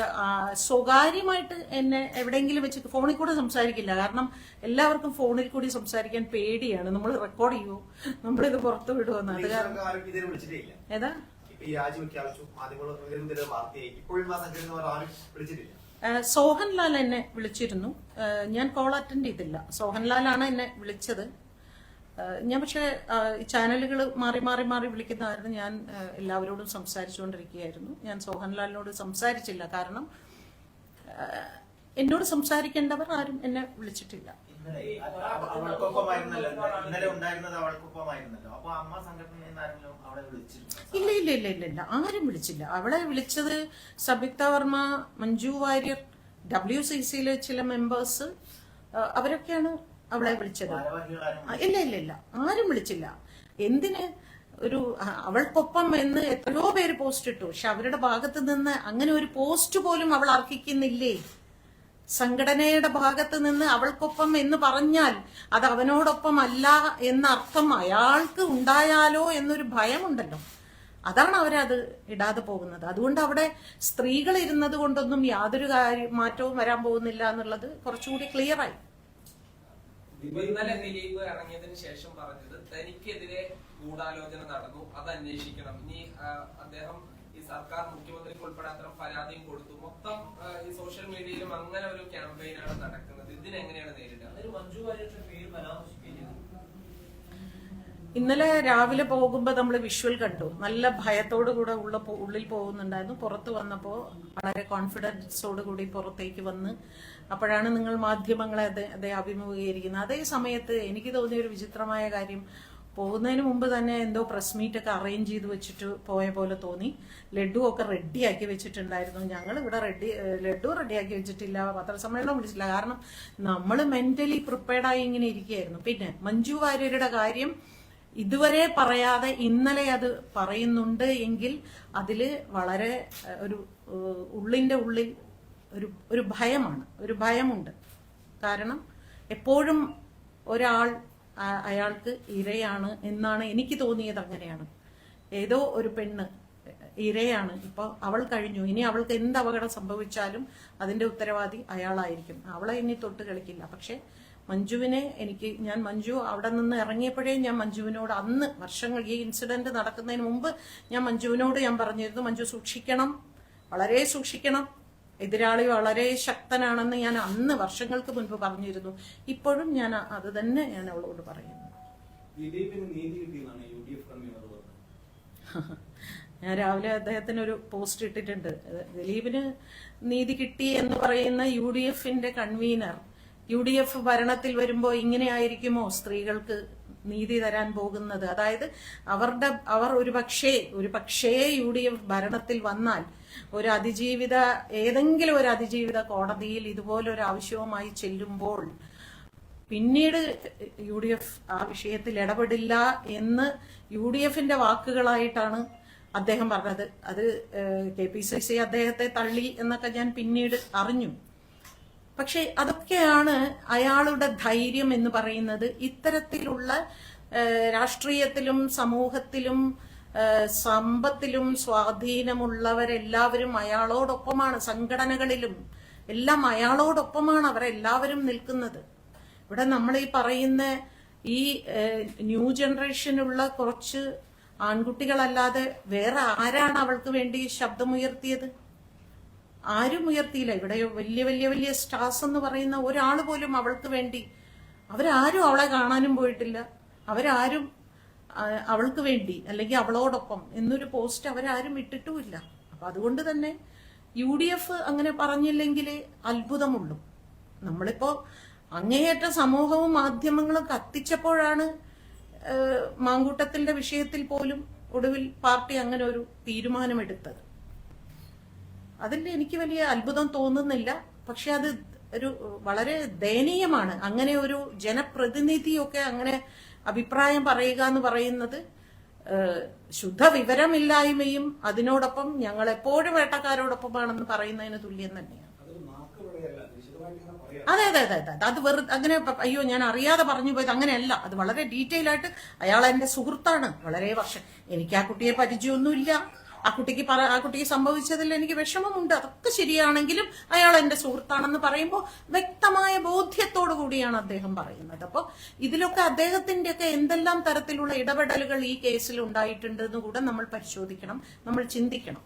സ്വകാര്യമായിട്ട് എന്നെ എവിടെയെങ്കിലും വെച്ച് ഫോണിൽ കൂടെ സംസാരിക്കില്ല. കാരണം എല്ലാവർക്കും ഫോണിൽ കൂടി സംസാരിക്കാൻ പേടിയാണ്. നമ്മൾ റെക്കോർഡ് ചെയ്യുമോ, നമ്മളിത് പുറത്തു വിടുമെന്ന്. അത് ഏതാ സോഹൻലാൽ എന്നെ വിളിച്ചിരുന്നു. ഞാൻ കോൾ അറ്റൻഡ് ചെയ്തില്ല. സോഹൻലാലാണ് എന്നെ വിളിച്ചത്. ഞാൻ പക്ഷെ ചാനലുകൾ മാറി മാറി മാറി വിളിക്കുന്നതായിരുന്നു. ഞാൻ എല്ലാവരോടും സംസാരിച്ചുകൊണ്ടിരിക്കുകയായിരുന്നു. ഞാൻ സോഹൻലാലിനോട് സംസാരിച്ചില്ല. കാരണം എന്നോട് സംസാരിക്കേണ്ടവർ ആരും എന്നെ വിളിച്ചിട്ടില്ല. ഇല്ല ഇല്ല ഇല്ല ഇല്ല ഇല്ല, ആരും വിളിച്ചില്ല. അവളെ വിളിച്ചത് സംയുക്ത വർമ്മ, മഞ്ജു വാര്യർ, WCCയിലെ ചില മെമ്പേഴ്സ്, അവരൊക്കെയാണ് അവളെ വിളിച്ചത്. ഇല്ല ഇല്ല ഇല്ല, ആരും വിളിച്ചില്ല. എന്തിന് ഒരു അവൾക്കൊപ്പം എന്ന് എത്രയോ പേര് പോസ്റ്റ് ഇട്ടു. പക്ഷെ അവരുടെ ഭാഗത്ത് നിന്ന് അങ്ങനെ ഒരു പോസ്റ്റ് പോലും അവൾ അർഹിക്കുന്നില്ലേ? സംഘടനയുടെ ഭാഗത്ത് നിന്ന് അവൾക്കൊപ്പം എന്ന് പറഞ്ഞാൽ അത് അവനോടൊപ്പം അല്ല എന്നർത്ഥം അയാൾക്ക് ഉണ്ടായാലോ എന്നൊരു ഭയമുണ്ടല്ലോ. അതാണ് അവരത് ഇടാതെ പോകുന്നത്. അതുകൊണ്ട് അവിടെ സ്ത്രീകൾ ഇരുന്നത് കൊണ്ടൊന്നും യാതൊരു മാറ്റവും വരാൻ പോകുന്നില്ല എന്നുള്ളത് കുറച്ചുകൂടി ക്ലിയറായി. ഇന്നലെ ദിലീപ് ഇറങ്ങിയതിനു ശേഷം പറഞ്ഞത് തനിക്കെതിരെ ഗൂഢാലോചന നടന്നു, അത് അന്വേഷിക്കണം. ഇനി അദ്ദേഹം ഈ സർക്കാർ മുഖ്യമന്ത്രിക്ക് ഉൾപ്പെടെ അത്തരം പരാതിയും കൊടുത്തു. മൊത്തം ഈ സോഷ്യൽ മീഡിയയിലും അങ്ങനെ ഒരു ക്യാമ്പയിനാണ് നടക്കുന്നത്. ഇതിനെങ്ങനെയാണ് നേരിടുക? ഇന്നലെ രാവിലെ പോകുമ്പോ നമ്മൾ വിഷ്വൽ കണ്ടു. നല്ല ഭയത്തോടു കൂടെ ഉള്ളിൽ പോകുന്നുണ്ടായിരുന്നു. പുറത്ത് വന്നപ്പോൾ വളരെ കോൺഫിഡൻസോട് കൂടി പുറത്തേക്ക് വന്ന് അപ്പോഴാണ് നിങ്ങൾ മാധ്യമങ്ങളെ അദ്ദേഹം അഭിമുഖീകരിക്കുന്നത്. അതേ സമയത്ത് എനിക്ക് തോന്നിയ ഒരു വിചിത്രമായ കാര്യം, പോകുന്നതിന് മുമ്പ് തന്നെ എന്തോ പ്രസ് മീറ്റ് ഒക്കെ അറേഞ്ച് ചെയ്ത് വെച്ചിട്ട് പോയ പോലെ തോന്നി. ലഡു ഒക്കെ റെഡിയാക്കി വെച്ചിട്ടുണ്ടായിരുന്നു. ഞങ്ങൾ ഇവിടെ ലഡു റെഡിയാക്കി വെച്ചിട്ടില്ല, പത്രസമ്മേളനം വിളിച്ചില്ല. കാരണം നമ്മൾ മെന്റലി പ്രിപ്പയർഡായി ഇങ്ങനെ ഇരിക്കുകയായിരുന്നു. പിന്നെ മഞ്ജു വാര്യരുടെ കാര്യം ഇതുവരെ പറയാതെ ഇന്നലെ അത് പറയുന്നുണ്ട് എങ്കിൽ അതില് വളരെ ഒരു ഉള്ളിന്റെ ഉള്ളിൽ ഒരു ഭയമാണ്, ഒരു ഭയമുണ്ട്. കാരണം എപ്പോഴും ഒരാൾ അയാൾക്ക് ഇരയാണ് എന്നാണ് എനിക്ക് തോന്നിയത്. അങ്ങനെയാണ്. ഏതോ ഒരു പെണ്ണ് ഇരയാണ്. ഇപ്പൊ അവൾ കഴിഞ്ഞു. ഇനി അവൾക്ക് എന്ത് അപകടം സംഭവിച്ചാലും അതിന്റെ ഉത്തരവാദി അയാളായിരിക്കും. അവളെ ഇനി തൊട്ട് കളിക്കില്ല. പക്ഷെ മഞ്ജുവിനെ ഞാൻ മഞ്ജു അവിടെ നിന്ന് ഇറങ്ങിയപ്പോഴേ ഞാൻ മഞ്ജുവിനോട് അന്ന് വർഷങ്ങൾ ഈ ഇൻസിഡന്റ് നടക്കുന്നതിന് മുമ്പ് ഞാൻ മഞ്ജുവിനോട് പറഞ്ഞിരുന്നു, മഞ്ജു സൂക്ഷിക്കണം, വളരെ സൂക്ഷിക്കണം, എതിരാളി വളരെ ശക്തനാണെന്ന് ഞാൻ അന്ന് വർഷങ്ങൾക്ക് മുൻപ് പറഞ്ഞിരുന്നു. ഇപ്പോഴും ഞാൻ അത് തന്നെ ഞാൻ അവളോട് പറയുന്നു. ഞാൻ രാവിലെ അദ്ദേഹത്തിന് ഒരു പോസ്റ്റ് ഇട്ടിട്ടുണ്ട്. ദിലീപിന് നീതി കിട്ടി എന്ന് പറയുന്ന UDFന്റെ കൺവീനർ UDF ഭരണത്തിൽ വരുമ്പോൾ ഇങ്ങനെയായിരിക്കുമോ സ്ത്രീകൾക്ക് നീതി തരാൻ പോകുന്നത്? അതായത് അവർ ഒരു പക്ഷേ UDF ഭരണത്തിൽ വന്നാൽ ഏതെങ്കിലും ഒരു അതിജീവിത കോടതിയിൽ ഇതുപോലൊരു ആവശ്യവുമായി ചെല്ലുമ്പോൾ പിന്നീട് UDF ആ വിഷയത്തിൽ ഇടപെടില്ല എന്ന് UDFന്റെ വാക്കുകളായിട്ടാണ് അദ്ദേഹം പറഞ്ഞത്. അത് KPCC അദ്ദേഹത്തെ തള്ളി എന്നൊക്കെ ഞാൻ പിന്നീട് അറിഞ്ഞു. പക്ഷെ അതൊക്കെയാണ് അയാളുടെ ധൈര്യം എന്ന് പറയുന്നത്. ഇത്തരത്തിലുള്ള രാഷ്ട്രീയത്തിലും സമൂഹത്തിലും സമ്പത്തിലും സ്വാധീനമുള്ളവരെല്ലാവരും അയാളോടൊപ്പമാണ്. സംഘടനകളിലും എല്ലാം അയാളോടൊപ്പമാണ് അവരെല്ലാവരും നിൽക്കുന്നത്. ഇവിടെ നമ്മൾ ഈ പറയുന്ന ഈ ന്യൂ ജനറേഷനുള്ള കുറച്ച് ആൺകുട്ടികളല്ലാതെ വേറെ ആരാണ് അവൾക്ക് വേണ്ടി ശബ്ദമുയർത്തിയത്? ആരും ഉയർത്തിയില്ല. ഇവിടെ വലിയ വലിയ വലിയ സ്റ്റാർസ് എന്ന് പറയുന്ന ഒരാൾ പോലും അവൾക്ക് വേണ്ടി, അവരാരും അവളെ കാണാനും പോയിട്ടില്ല. അവരാരും അവൾക്ക് വേണ്ടി അല്ലെങ്കിൽ അവളോടൊപ്പം എന്നൊരു പോസ്റ്റ് അവരാരും ഇട്ടിട്ടുമില്ല. അപ്പൊ അതുകൊണ്ട് തന്നെ UDF അങ്ങനെ പറഞ്ഞില്ലെങ്കിലേ അത്ഭുതമുള്ളൂ. നമ്മളിപ്പോ അങ്ങേയറ്റ സമൂഹവും മാധ്യമങ്ങളും കത്തിച്ചപ്പോഴാണ് മാങ്കൂട്ടത്തിന്റെ വിഷയത്തിൽ പോലും ഒടുവിൽ പാർട്ടി അങ്ങനെ ഒരു തീരുമാനമെടുത്തത്. അതിൽ എനിക്ക് വലിയ അത്ഭുതം തോന്നുന്നില്ല. പക്ഷെ അത് ഒരു വളരെ ദയനീയമാണ്. അങ്ങനെ ഒരു ജനപ്രതിനിധിയൊക്കെ അങ്ങനെ അഭിപ്രായം പറയുക എന്ന് പറയുന്നത് ശുദ്ധ വിവരമില്ലായ്മയും അതിനോടൊപ്പം ഞങ്ങൾ എപ്പോഴും വേട്ടക്കാരോടൊപ്പമാണെന്ന് പറയുന്നതിന് തുല്യം തന്നെയാണ്. അതെ അതെ അതെ അതെ അത് അങ്ങനെ അയ്യോ ഞാൻ അറിയാതെ പറഞ്ഞു പോയത് അങ്ങനെയല്ല. അത് വളരെ ഡീറ്റെയിൽ ആയിട്ട് അയാൾ എന്റെ സുഹൃത്താണ്. വളരെ വർഷം എനിക്ക് ആ കുട്ടിയെ പരിചയമൊന്നുമില്ല. ആ കുട്ടിക്ക് സംഭവിച്ചതിൽ എനിക്ക് വിഷമമുണ്ട്. അതൊക്കെ ശരിയാണെങ്കിലും അയാൾ എന്റെ സുഹൃത്താണെന്ന് പറയുമ്പോൾ വ്യക്തമായ ബോധ്യത്തോടു കൂടിയാണ് അദ്ദേഹം പറയുന്നത്. അപ്പോൾ ഇതിലൊക്കെ അദ്ദേഹത്തിന്റെ ഒക്കെ എന്തെല്ലാം തരത്തിലുള്ള ഇടപെടലുകൾ ഈ കേസിൽ ഉണ്ടായിട്ടുണ്ട് എന്ന് കൂടെ നമ്മൾ പരിശോധിക്കണം, നമ്മൾ ചിന്തിക്കണം.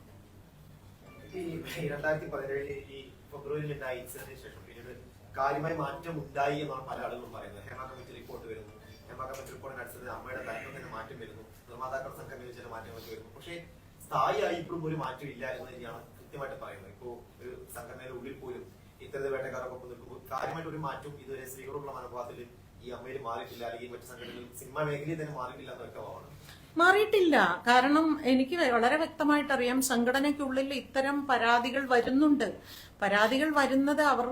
2017 ഈ ഫെബ്രുവരിയിലുണ്ടായ ഇൻസിഡന്റിന് ശേഷം പിന്നീട് കാര്യമായ മാറ്റം ഉണ്ടായി എന്നാണ് പല ആളുകളും പറയുന്നത്. ഹേമ കമ്മിറ്റി റിപ്പോർട്ട് വരുന്നു. ഹേമ കമ്മിറ്റി റിപ്പോർട്ടിനനുസരിച്ച് അമ്മയുടെ ബാങ്കിൽ തന്നെ മാറ്റം വരുന്നു. നിർമ്മാതാക്കൾ സംഘടനയിൽ ചില മാറ്റങ്ങളൊക്കെ വരുന്നു. പക്ഷേ സ്ഥായിയായി ഇപ്പോഴും ഒരു മാറ്റം ഇല്ല എന്ന് തന്നെയാണ് കൃത്യമായിട്ട് പറയുന്നത്. ഇപ്പോ ഒരു സംഘടനയുടെ ഉള്ളിൽ പോലും ഇത്തരത്തിൽ വേട്ടക്കാരൊപ്പം നിൽക്കുമ്പോൾ കാര്യമായിട്ട് ഒരു മാറ്റം ഇതുവരെ സ്ത്രീകളോടുള്ള മനോഭാവത്തിൽ ഈ അമ്മയിൽ മാറിയിട്ടില്ല, അല്ലെങ്കിൽ മറ്റു സംഘടനകളിൽ സിനിമാ മേഖലയിൽ തന്നെ മാറിയിട്ടില്ല എന്നൊക്കെ ഭാവമാണ്. മാറിയിട്ടില്ല. കാരണം എനിക്ക് വളരെ വ്യക്തമായിട്ടറിയാം സംഘടനയ്ക്കുള്ളിൽ ഇത്തരം പരാതികൾ വരുന്നുണ്ട്. പരാതികൾ വരുന്നത് അവർ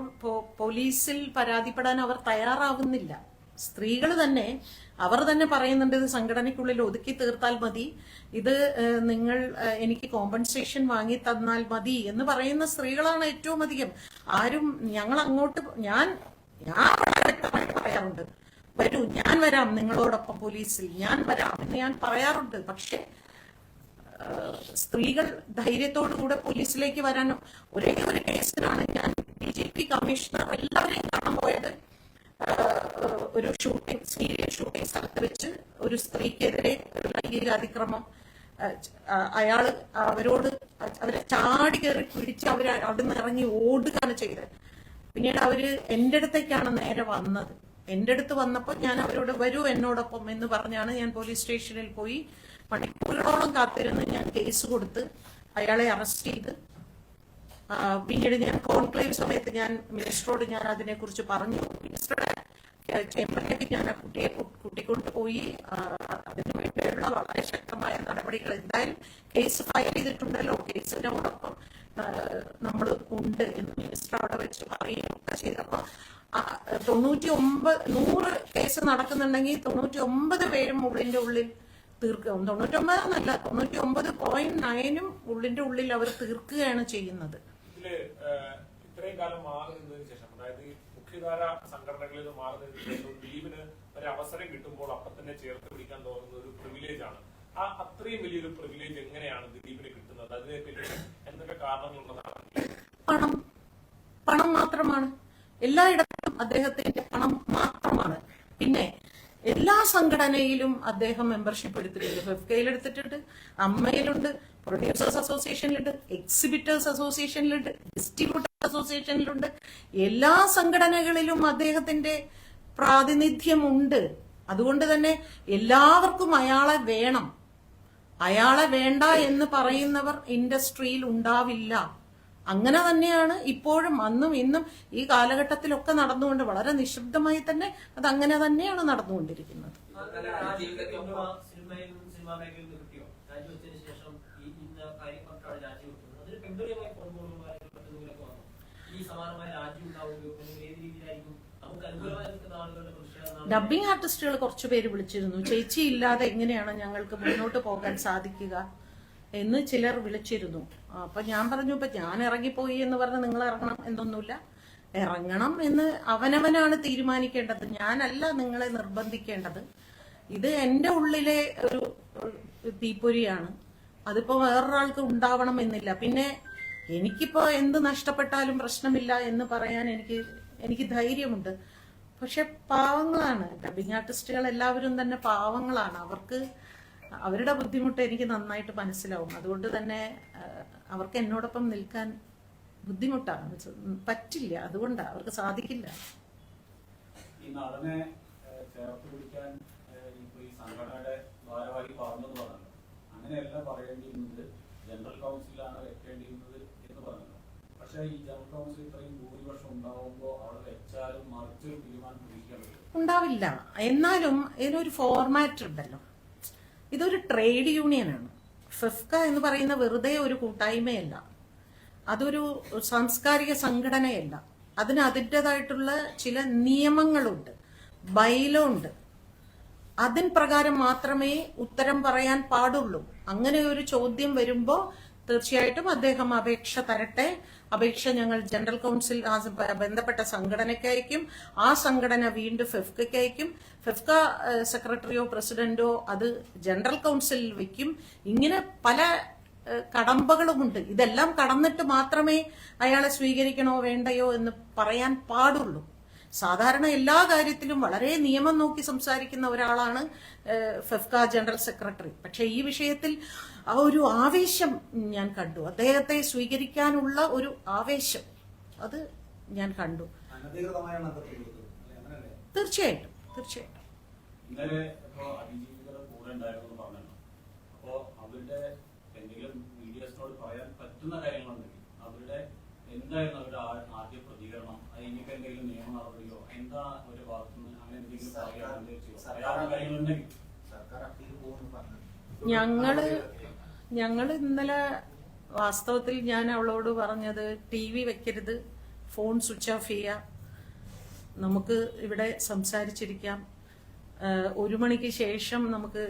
പോലീസിൽ പരാതിപ്പെടാൻ അവർ തയ്യാറാവുന്നില്ല. സ്ത്രീകൾ തന്നെ അവർ തന്നെ പറയുന്നുണ്ട് ഇത് സംഘടനയ്ക്കുള്ളിൽ ഒതുക്കി തീർത്താൽ മതി, ഇത് നിങ്ങൾ എനിക്ക് കോമ്പൻസേഷൻ വാങ്ങി തന്നാൽ മതി എന്ന് പറയുന്ന സ്ത്രീകളാണ് ഏറ്റവും അധികം. ആരും ഞങ്ങൾ അങ്ങോട്ട് ഞാൻ വളരെ വ്യക്തമായിട്ട് പറയാറുണ്ട്, വരൂ ഞാൻ വരാം നിങ്ങളോടൊപ്പം പോലീസിൽ, ഞാൻ വരാം എന്ന് ഞാൻ പറയാറുണ്ട്. പക്ഷെ സ്ത്രീകൾ ധൈര്യത്തോടു കൂടെ പോലീസിലേക്ക് വരാനും ഒരേ ഒരു കേസിലാണ് ഞാൻ DGP കമ്മീഷണർ എല്ലാവരെയും കാണാൻ പോയത്. ഒരു സീരിയസ് ഷൂട്ടിംഗ് സ്ഥലത്ത് വെച്ച് ഒരു സ്ത്രീക്കെതിരെ ഒരു ലൈംഗിക അതിക്രമം, അയാള് അവരെ ചാടി കയറി പിടിച്ച് അവിടുന്ന് ഇറങ്ങി ഓടുകയാണ് ചെയ്തത്. പിന്നീട് അവര് എന്റെ അടുത്തേക്കാണ് നേരെ വന്നത്. എന്റെ അടുത്ത് വന്നപ്പോൾ ഞാൻ അവരോട് വരൂ എന്നോടൊപ്പം എന്ന് പറഞ്ഞാണ് ഞാൻ പോലീസ് സ്റ്റേഷനിൽ പോയി മണിക്കൂറുകളോളം കാത്തിരുന്ന് ഞാൻ കേസ് കൊടുത്ത് അയാളെ അറസ്റ്റ് ചെയ്ത് പിന്നീട് ഞാൻ കോൺക്ലേവ് സമയത്ത് ഞാൻ മിനിസ്റ്ററോട് ഞാൻ അതിനെക്കുറിച്ച് പറഞ്ഞു. മിനിസ്റ്ററുടെ ചേംബറിലേക്ക് ഞാൻ ആ കുട്ടിയെ കൂട്ടിക്കൊണ്ടുപോയി അതിനു വേണ്ടിയുള്ള വളരെ ശക്തമായ നടപടികൾ, എന്തായാലും കേസ് ഫയൽ ചെയ്തിട്ടുണ്ടല്ലോ, കേസിനോടൊപ്പം നമ്മൾ ഉണ്ട് എന്ന് മിനിസ്റ്റർ അവിടെ വെച്ച് പറയുകയൊക്കെ ചെയ്തപ്പോൾ 100 കേസ് നടക്കുന്നുണ്ടെങ്കിൽ 99 പേരും ഉള്ളിന്റെ ഉള്ളിൽ തീർക്കും. 99 എന്നല്ല, 99.9 ഉള്ളിന്റെ ഉള്ളിൽ അവർ തീർക്കുകയാണ് ചെയ്യുന്നത്. ഇത്രയും കാലം മാറി നിന്നതിന് ശേഷം, അതായത് മുഖ്യധാര സംഘടനകളിൽ നിന്ന് മാറി നിന്നതിന് ശേഷം ദിലീപിന് ഒരു അവസരം കിട്ടുമ്പോൾ അപ്പം തന്നെ ചേർത്ത് പിടിക്കാൻ തോന്നുന്ന ഒരു പ്രിവിലേജ് ആണ്. അത്രയും വലിയൊരു പ്രിവിലേജ് എങ്ങനെയാണ് ദിലീപിന് കിട്ടുന്നത്? അതിനെപ്പറ്റി എന്തൊക്കെ കാരണങ്ങളുള്ളതാണ്? പണം മാത്രമാണ്. എല്ലായിടത്തും അദ്ദേഹത്തിന്റെ പണം മാത്രമാണ്. പിന്നെ എല്ലാ സംഘടനയിലും അദ്ദേഹം മെമ്പർഷിപ്പ് എടുത്തിട്ടുണ്ട്. ഫെഫ്കയിൽ എടുത്തിട്ടുണ്ട്, അമ്മയിലുണ്ട്, പ്രൊഡ്യൂസേഴ്സ് അസോസിയേഷനിലുണ്ട്, എക്സിബിറ്റേഴ്സ് അസോസിയേഷനിലുണ്ട്, ഡിസ്ട്രിബ്യൂട്ടേഴ്സ് അസോസിയേഷനിലുണ്ട്. എല്ലാ സംഘടനകളിലും അദ്ദേഹത്തിന്റെ പ്രാതിനിധ്യമുണ്ട്. അതുകൊണ്ട് തന്നെ എല്ലാവർക്കും അയാളെ വേണം. അയാളെ വേണ്ട എന്ന് പറയുന്നവർ ഇൻഡസ്ട്രിയിൽ ഉണ്ടാവില്ല. അങ്ങനെ തന്നെയാണ് ഇപ്പോഴും അന്നും ഇന്നും ഈ കാലഘട്ടത്തിലൊക്കെ നടന്നുകൊണ്ട് വളരെ നിശബ്ദമായി തന്നെ അത് അങ്ങനെ തന്നെയാണ് നടന്നുകൊണ്ടിരിക്കുന്നത്. സിനിമാ മേഖലയിൽ നിന്ന് കിട്ടിയോ? രാജിവെച്ചതിന് ശേഷം ഈ ഇന്ന കാര്യം പറഞ്ഞാണ് രാജിവെക്കുന്നത്. അതിന് പിന്തുണയുമായി ഈ സമാനമായ രാജി ഉണ്ടാവുകയോ അല്ലെങ്കിൽ ഏത് രീതിയിലായിരിക്കും നമുക്ക് അനുകൂലമായി നിൽക്കുന്ന ആളുകളുടെ പ്രതിഷേധം? ഡബ്ബിംഗ് ആർട്ടിസ്റ്റുകൾ കുറച്ചു പേര് വിളിച്ചിരുന്നു. ചേച്ചി ഇല്ലാതെ എങ്ങനെയാണ് ഞങ്ങൾക്ക് മുന്നോട്ട് പോകാൻ സാധിക്കുക എന്ന് ചിലർ വിളിച്ചിരുന്നു. അപ്പൊ ഞാൻ പറഞ്ഞു, ഇപ്പൊ ഞാൻ ഇറങ്ങിപ്പോയി എന്ന് പറഞ്ഞ് നിങ്ങൾ ഇറങ്ങണം എന്നൊന്നുമില്ല. ഇറങ്ങണം എന്ന് അവനവനാണ് തീരുമാനിക്കേണ്ടത്. ഞാനല്ല നിങ്ങളെ നിർബന്ധിക്കേണ്ടത്. ഇത് എന്റെ ഉള്ളിലെ ഒരു തീപ്പൊരിയാണ്. അതിപ്പോ വേറൊരാൾക്ക് ഉണ്ടാവണം എന്നില്ല. പിന്നെ എനിക്കിപ്പോ എന്ത് നഷ്ടപ്പെട്ടാലും പ്രശ്നമില്ല എന്ന് പറയാൻ എനിക്ക് ധൈര്യമുണ്ട്. പക്ഷെ പാവങ്ങളാണ് ഡബ്ബിംഗ് ആർട്ടിസ്റ്റുകൾ, എല്ലാവരും തന്നെ പാവങ്ങളാണ്. അവരുടെ ബുദ്ധിമുട്ട് എനിക്ക് നന്നായിട്ട് മനസ്സിലാവും. അതുകൊണ്ട് തന്നെ അവർക്ക് എന്നോടൊപ്പം നിൽക്കാൻ ബുദ്ധിമുട്ടാണ്, പറ്റില്ല. അതുകൊണ്ടാണ് അവർക്ക് സാധിക്കില്ല. ഈ നടനെ ചേർത്ത് പിടിക്കാൻ ഈ സംഘടനയുടെ ഭാരവാഹി പറഞ്ഞെന്ന് പറഞ്ഞല്ലോ. അങ്ങനെയല്ല പറയേണ്ടിയിരുന്നത്, ജനറൽ കൗൺസിലാണ് വെക്കേണ്ടിയിരുന്നത് എന്ന് പറഞ്ഞല്ലോ. പക്ഷെ ഈ ജനറൽ കൗൺസിൽ ഇത്രയും ഭൂരിപക്ഷം ഉണ്ടാവുമ്പോൾ അവിടെ വെച്ചാലും മറിച്ചൊരു തീരുമാനം പ്രതീക്ഷിക്കാൻ പറ്റും? ഉണ്ടാവില്ല. എന്നാലും ഇതിനൊരു ഫോർമാറ്റ് ഉണ്ടല്ലോ. ഇതൊരു ട്രേഡ് യൂണിയനാണ്. ഫെഫ്ക എന്ന് പറയുന്ന വെറുതെ ഒരു കൂട്ടായ്മയല്ല, അതൊരു സാംസ്കാരിക സംഘടനയല്ല. അതിന് അതിൻ്റെതായിട്ടുള്ള ചില നിയമങ്ങളുണ്ട്, ബൈലോ ഉണ്ട്. അതിൻ പ്രകാരം മാത്രമേ ഉത്തരം പറയാൻ പാടുള്ളൂ. അങ്ങനെ ഒരു ചോദ്യം വരുമ്പോൾ തീർച്ചയായിട്ടും അദ്ദേഹം അപേക്ഷ തരട്ടെ. അപേക്ഷ ഞങ്ങൾ ജനറൽ കൗൺസിൽ ബന്ധപ്പെട്ട സംഘടനയ്ക്ക് അയക്കും. ആ സംഘടന വീണ്ടും ഫെഫ്കയ്ക്ക് അയക്കും. ഫെഫ്ക സെക്രട്ടറിയോ പ്രസിഡന്റോ അത് ജനറൽ കൗൺസിലിൽ വയ്ക്കും. ഇങ്ങനെ പല കടമ്പകളുമുണ്ട്. ഇതെല്ലാം കടന്നിട്ട് മാത്രമേ അയാളെ സ്വീകരിക്കണോ വേണ്ടയോ എന്ന് പറയാൻ പാടുള്ളൂ. സാധാരണ എല്ലാ കാര്യത്തിലും വളരെ നിയമം നോക്കി സംസാരിക്കുന്ന ഒരാളാണ് ഫെഫ്ക ജനറൽ സെക്രട്ടറി. പക്ഷെ ഈ വിഷയത്തിൽ ആ ഒരു ആവേശം ഞാൻ കണ്ടു. അദ്ദേഹത്തെ സ്വീകരിക്കാനുള്ള ഒരു ആവേശം അത് ഞാൻ കണ്ടു. തീർച്ചയായിട്ടും തീർച്ചയായിട്ടും. ഇന്നലെ ഇപ്പോ അതിജീവിതർ കൂടെ ഉണ്ടായിരുന്നു പറഞ്ഞല്ലോ. അപ്പോ അവരുടെ എന്തെങ്കിലും മീഡിയസിനോട് പറയാൻ പറ്റുന്ന കാര്യങ്ങളുണ്ടെങ്കിൽ അവരുടെ എന്തായിരുന്നു അവരുടെ ആദ്യ പ്രതികരണം? അതിനൊക്കെ എന്തെങ്കിലും നിയമ നടപടിയോ എന്താ അവരുടെ ഭാഗത്തുനിന്ന് അങ്ങനെ എന്തെങ്കിലും പറയാനുള്ള കാര്യങ്ങളുണ്ടെങ്കിൽ? ഞങ്ങള് ഇന്നലെ വാസ്തവത്തിൽ ഞാൻ അവളോട് പറഞ്ഞത്, TV വെക്കരുത്, ഫോൺ സ്വിച്ച് ഓഫ് ചെയ്യുക, നമുക്ക് ഇവിടെ സംസാരിച്ചിരിക്കാം, 1 മണിക്ക് ശേഷം നമുക്ക്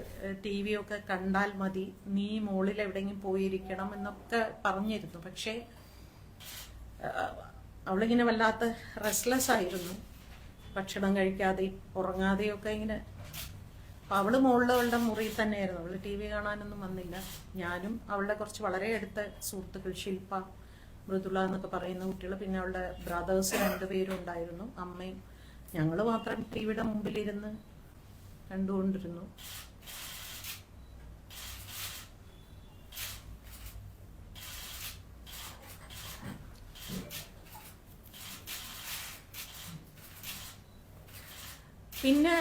TV ഒക്കെ കണ്ടാൽ മതി, നീ മോളിൽ എവിടെയെങ്കിലും പോയിരിക്കണം എന്നൊക്കെ പറഞ്ഞിരുന്നു. പക്ഷേ അവളിങ്ങനെ വല്ലാത്ത റെസ്റ്റ്ലെസ് ആയിരുന്നു, ഭക്ഷണം കഴിക്കാതെയും ഉറങ്ങാതെയൊക്കെ ഇങ്ങനെ. അപ്പം അവള് അവളുടെ മുറിയിൽ തന്നെയായിരുന്നു. അവള് TV കാണാനൊന്നും വന്നില്ല. ഞാനും അവളുടെ കുറച്ച് വളരെ അടുത്ത സുഹൃത്തുക്കൾ, ശില്പ, മൃദുല എന്നൊക്കെ പറയുന്ന കുട്ടികൾ, പിന്നെ അവളുടെ ബ്രദേഴ്സ് 2 പേരും ഉണ്ടായിരുന്നു, അമ്മയും. ഞങ്ങൾ മാത്രം TVയുടെ മുമ്പിലിരുന്ന് കണ്ടുകൊണ്ടിരുന്നു. പിന്നെ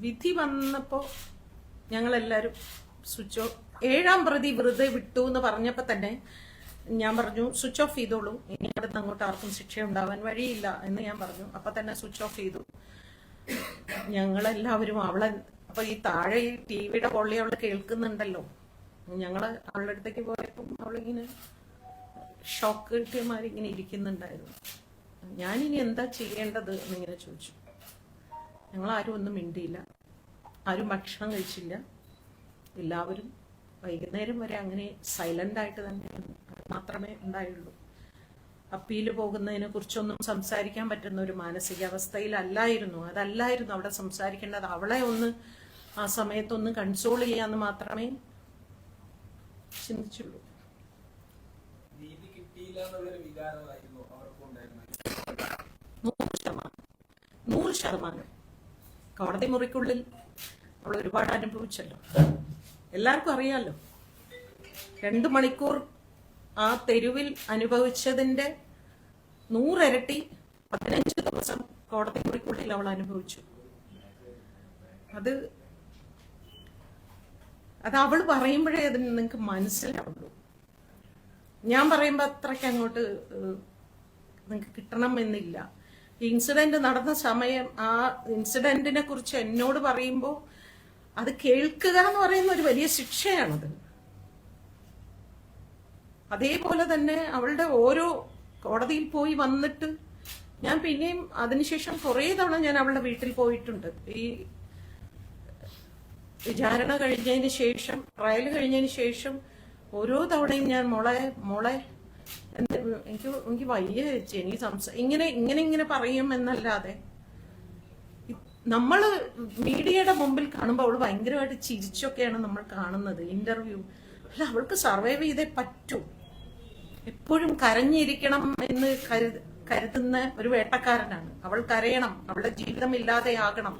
വിധി വന്നപ്പോ ഞങ്ങളെല്ലാരും സ്വിച്ച് ഓഫ്, 7-ാം പ്രതി വെറുതെ വിട്ടു എന്ന് പറഞ്ഞപ്പോ തന്നെ ഞാൻ പറഞ്ഞു സ്വിച്ച് ഓഫ് ചെയ്തോളൂ, ഇനി അടുത്ത് അങ്ങോട്ട് ആർക്കും ശിക്ഷ ഉണ്ടാവാൻ വഴിയില്ല എന്ന് ഞാൻ പറഞ്ഞു. അപ്പൊ തന്നെ സ്വിച്ച് ഓഫ് ചെയ്തു ഞങ്ങളെല്ലാവരും. അപ്പൊ ഈ താഴെ ഈ TVയുടെ പൊള്ളി അവള് കേൾക്കുന്നുണ്ടല്ലോ. ഞങ്ങള് അവളുടെ അടുത്തേക്ക് പോയപ്പം അവളിങ്ങനെ ഷോക്ക് കിട്ടിയമാരി ഇങ്ങനെ ഇരിക്കുന്നുണ്ടായിരുന്നു. ഞാനിനി എന്താ ചെയ്യേണ്ടത് എന്നിങ്ങനെ ചോദിച്ചു. ഞങ്ങളാരും ഒന്നും മിണ്ടിയില്ല, ആരും ഭക്ഷണം കഴിച്ചില്ല. എല്ലാവരും വൈകുന്നേരം വരെ അങ്ങനെ സൈലന്റ് ആയിട്ട് തന്നെ മാത്രമേ ഉണ്ടായുള്ളൂ. അപ്പീല് പോകുന്നതിനെ കുറിച്ചൊന്നും സംസാരിക്കാൻ പറ്റുന്ന ഒരു മാനസികാവസ്ഥയിലല്ലായിരുന്നു. അതല്ലായിരുന്നു അവിടെ സംസാരിക്കേണ്ടത്. അവളെ ഒന്ന് ആ സമയത്തൊന്ന് കൺസോൾ ചെയ്യാന്ന് മാത്രമേ ചിന്തിച്ചുള്ളൂ. നീതി കിട്ടിയില്ല എന്നുള്ളൊരു വികാരമായിരുന്നു അവർക്കും ഉണ്ടായിരുന്നത്. 100% കോടതി മുറിക്കുള്ളിൽ അവൾ ഒരുപാട് അനുഭവിച്ചല്ലോ. എല്ലാവർക്കും അറിയാലോ, 2 മണിക്കൂർ ആ തെരുവിൽ അനുഭവിച്ചതിന്റെ 100 ഇരട്ടി 15 ദിവസം കോടതി മുറിക്കുള്ളിൽ അവൾ അനുഭവിച്ചു. അത് അവൾ പറയുമ്പോഴേ അതിന് നിങ്ങൾക്ക് മനസ്സിലാവുള്ളൂ. ഞാൻ പറയുമ്പോൾ അത്രയ്ക്ക് അങ്ങോട്ട് നിങ്ങൾക്ക് കിട്ടണം എന്നില്ല. ഇൻസിഡന്റ് നടന്ന സമയം, ആ ഇൻസിഡന്റിനെ കുറിച്ച് എന്നോട് പറയുമ്പോൾ അത് കേൾക്കുക എന്ന് പറയുന്ന ഒരു വലിയ ശിക്ഷയാണത്. അതേപോലെ തന്നെ അവളുടെ ഓരോ കോടതിയിൽ പോയി വന്നിട്ട് ഞാൻ പിന്നെയും അതിനുശേഷം കുറേ തവണ ഞാൻ അവളുടെ വീട്ടിൽ പോയിട്ടുണ്ട്. ഈ വിചാരണ കഴിഞ്ഞതിന് ശേഷം, ട്രയൽ കഴിഞ്ഞതിന് ശേഷം ഓരോ തവണയും ഞാൻ മോളെ എനിക്ക് വയ്യ ചേച്ചി, എനിക്ക് ഇങ്ങനെ പറയും എന്നല്ലാതെ, നമ്മള് മീഡിയയുടെ മുമ്പിൽ കാണുമ്പോൾ അവള് ഭയങ്കരമായിട്ട് ചിരിച്ചൊക്കെയാണ് നമ്മൾ കാണുന്നത് ഇന്റർവ്യൂ. അല്ല, അവൾക്ക് സർവൈവ് ചെയ്തേ പറ്റൂ. എപ്പോഴും കരഞ്ഞിരിക്കണം എന്ന് കരുതുന്ന ഒരു വേട്ടക്കാരനാണ്. അവൾ കരയണം, അവളുടെ ജീവിതം ഇല്ലാതെയാകണം.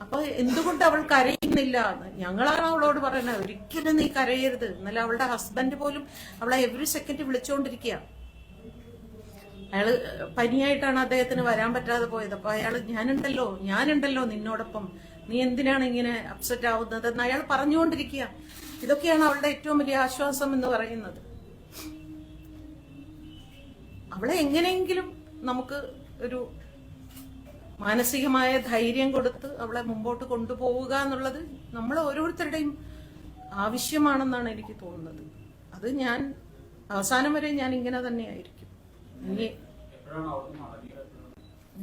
അപ്പൊ എന്തുകൊണ്ട് അവൾ കരയുന്നില്ല? ഞങ്ങളാണ് അവളോട് പറയുന്നത്, ഒരിക്കലും നീ കരയരുത്. എന്നാലും അവളുടെ ഹസ്ബൻഡ് പോലും അവളെ എവറി സെക്കൻഡ് വിളിച്ചുകൊണ്ടിരിക്കുക. അയാള് പനിയായിട്ടാണ് അദ്ദേഹത്തിന് വരാൻ പറ്റാതെ പോയത്. അപ്പൊ അയാള് ഞാനുണ്ടല്ലോ നിന്നോടൊപ്പം, നീ എന്തിനാണ് ഇങ്ങനെ അപ്സെറ്റ് ആവുന്നത് എന്ന് അയാൾ പറഞ്ഞുകൊണ്ടിരിക്കുക. ഇതൊക്കെയാണ് അവളുടെ ഏറ്റവും വലിയ ആശ്വാസം എന്ന് പറയുന്നത്. അവളെ എങ്ങനെയെങ്കിലും നമുക്ക് ഒരു മാനസികമായ ധൈര്യം കൊടുത്ത് അവളെ മുമ്പോട്ട് കൊണ്ടുപോവുക എന്നുള്ളത് നമ്മൾ ഓരോരുത്തരുടെയും ആവശ്യമാണെന്നാണ് എനിക്ക് തോന്നുന്നത്. അത് ഞാൻ അവസാനം വരെ ഞാൻ ഇങ്ങനെ തന്നെയായിരിക്കും. ഇനി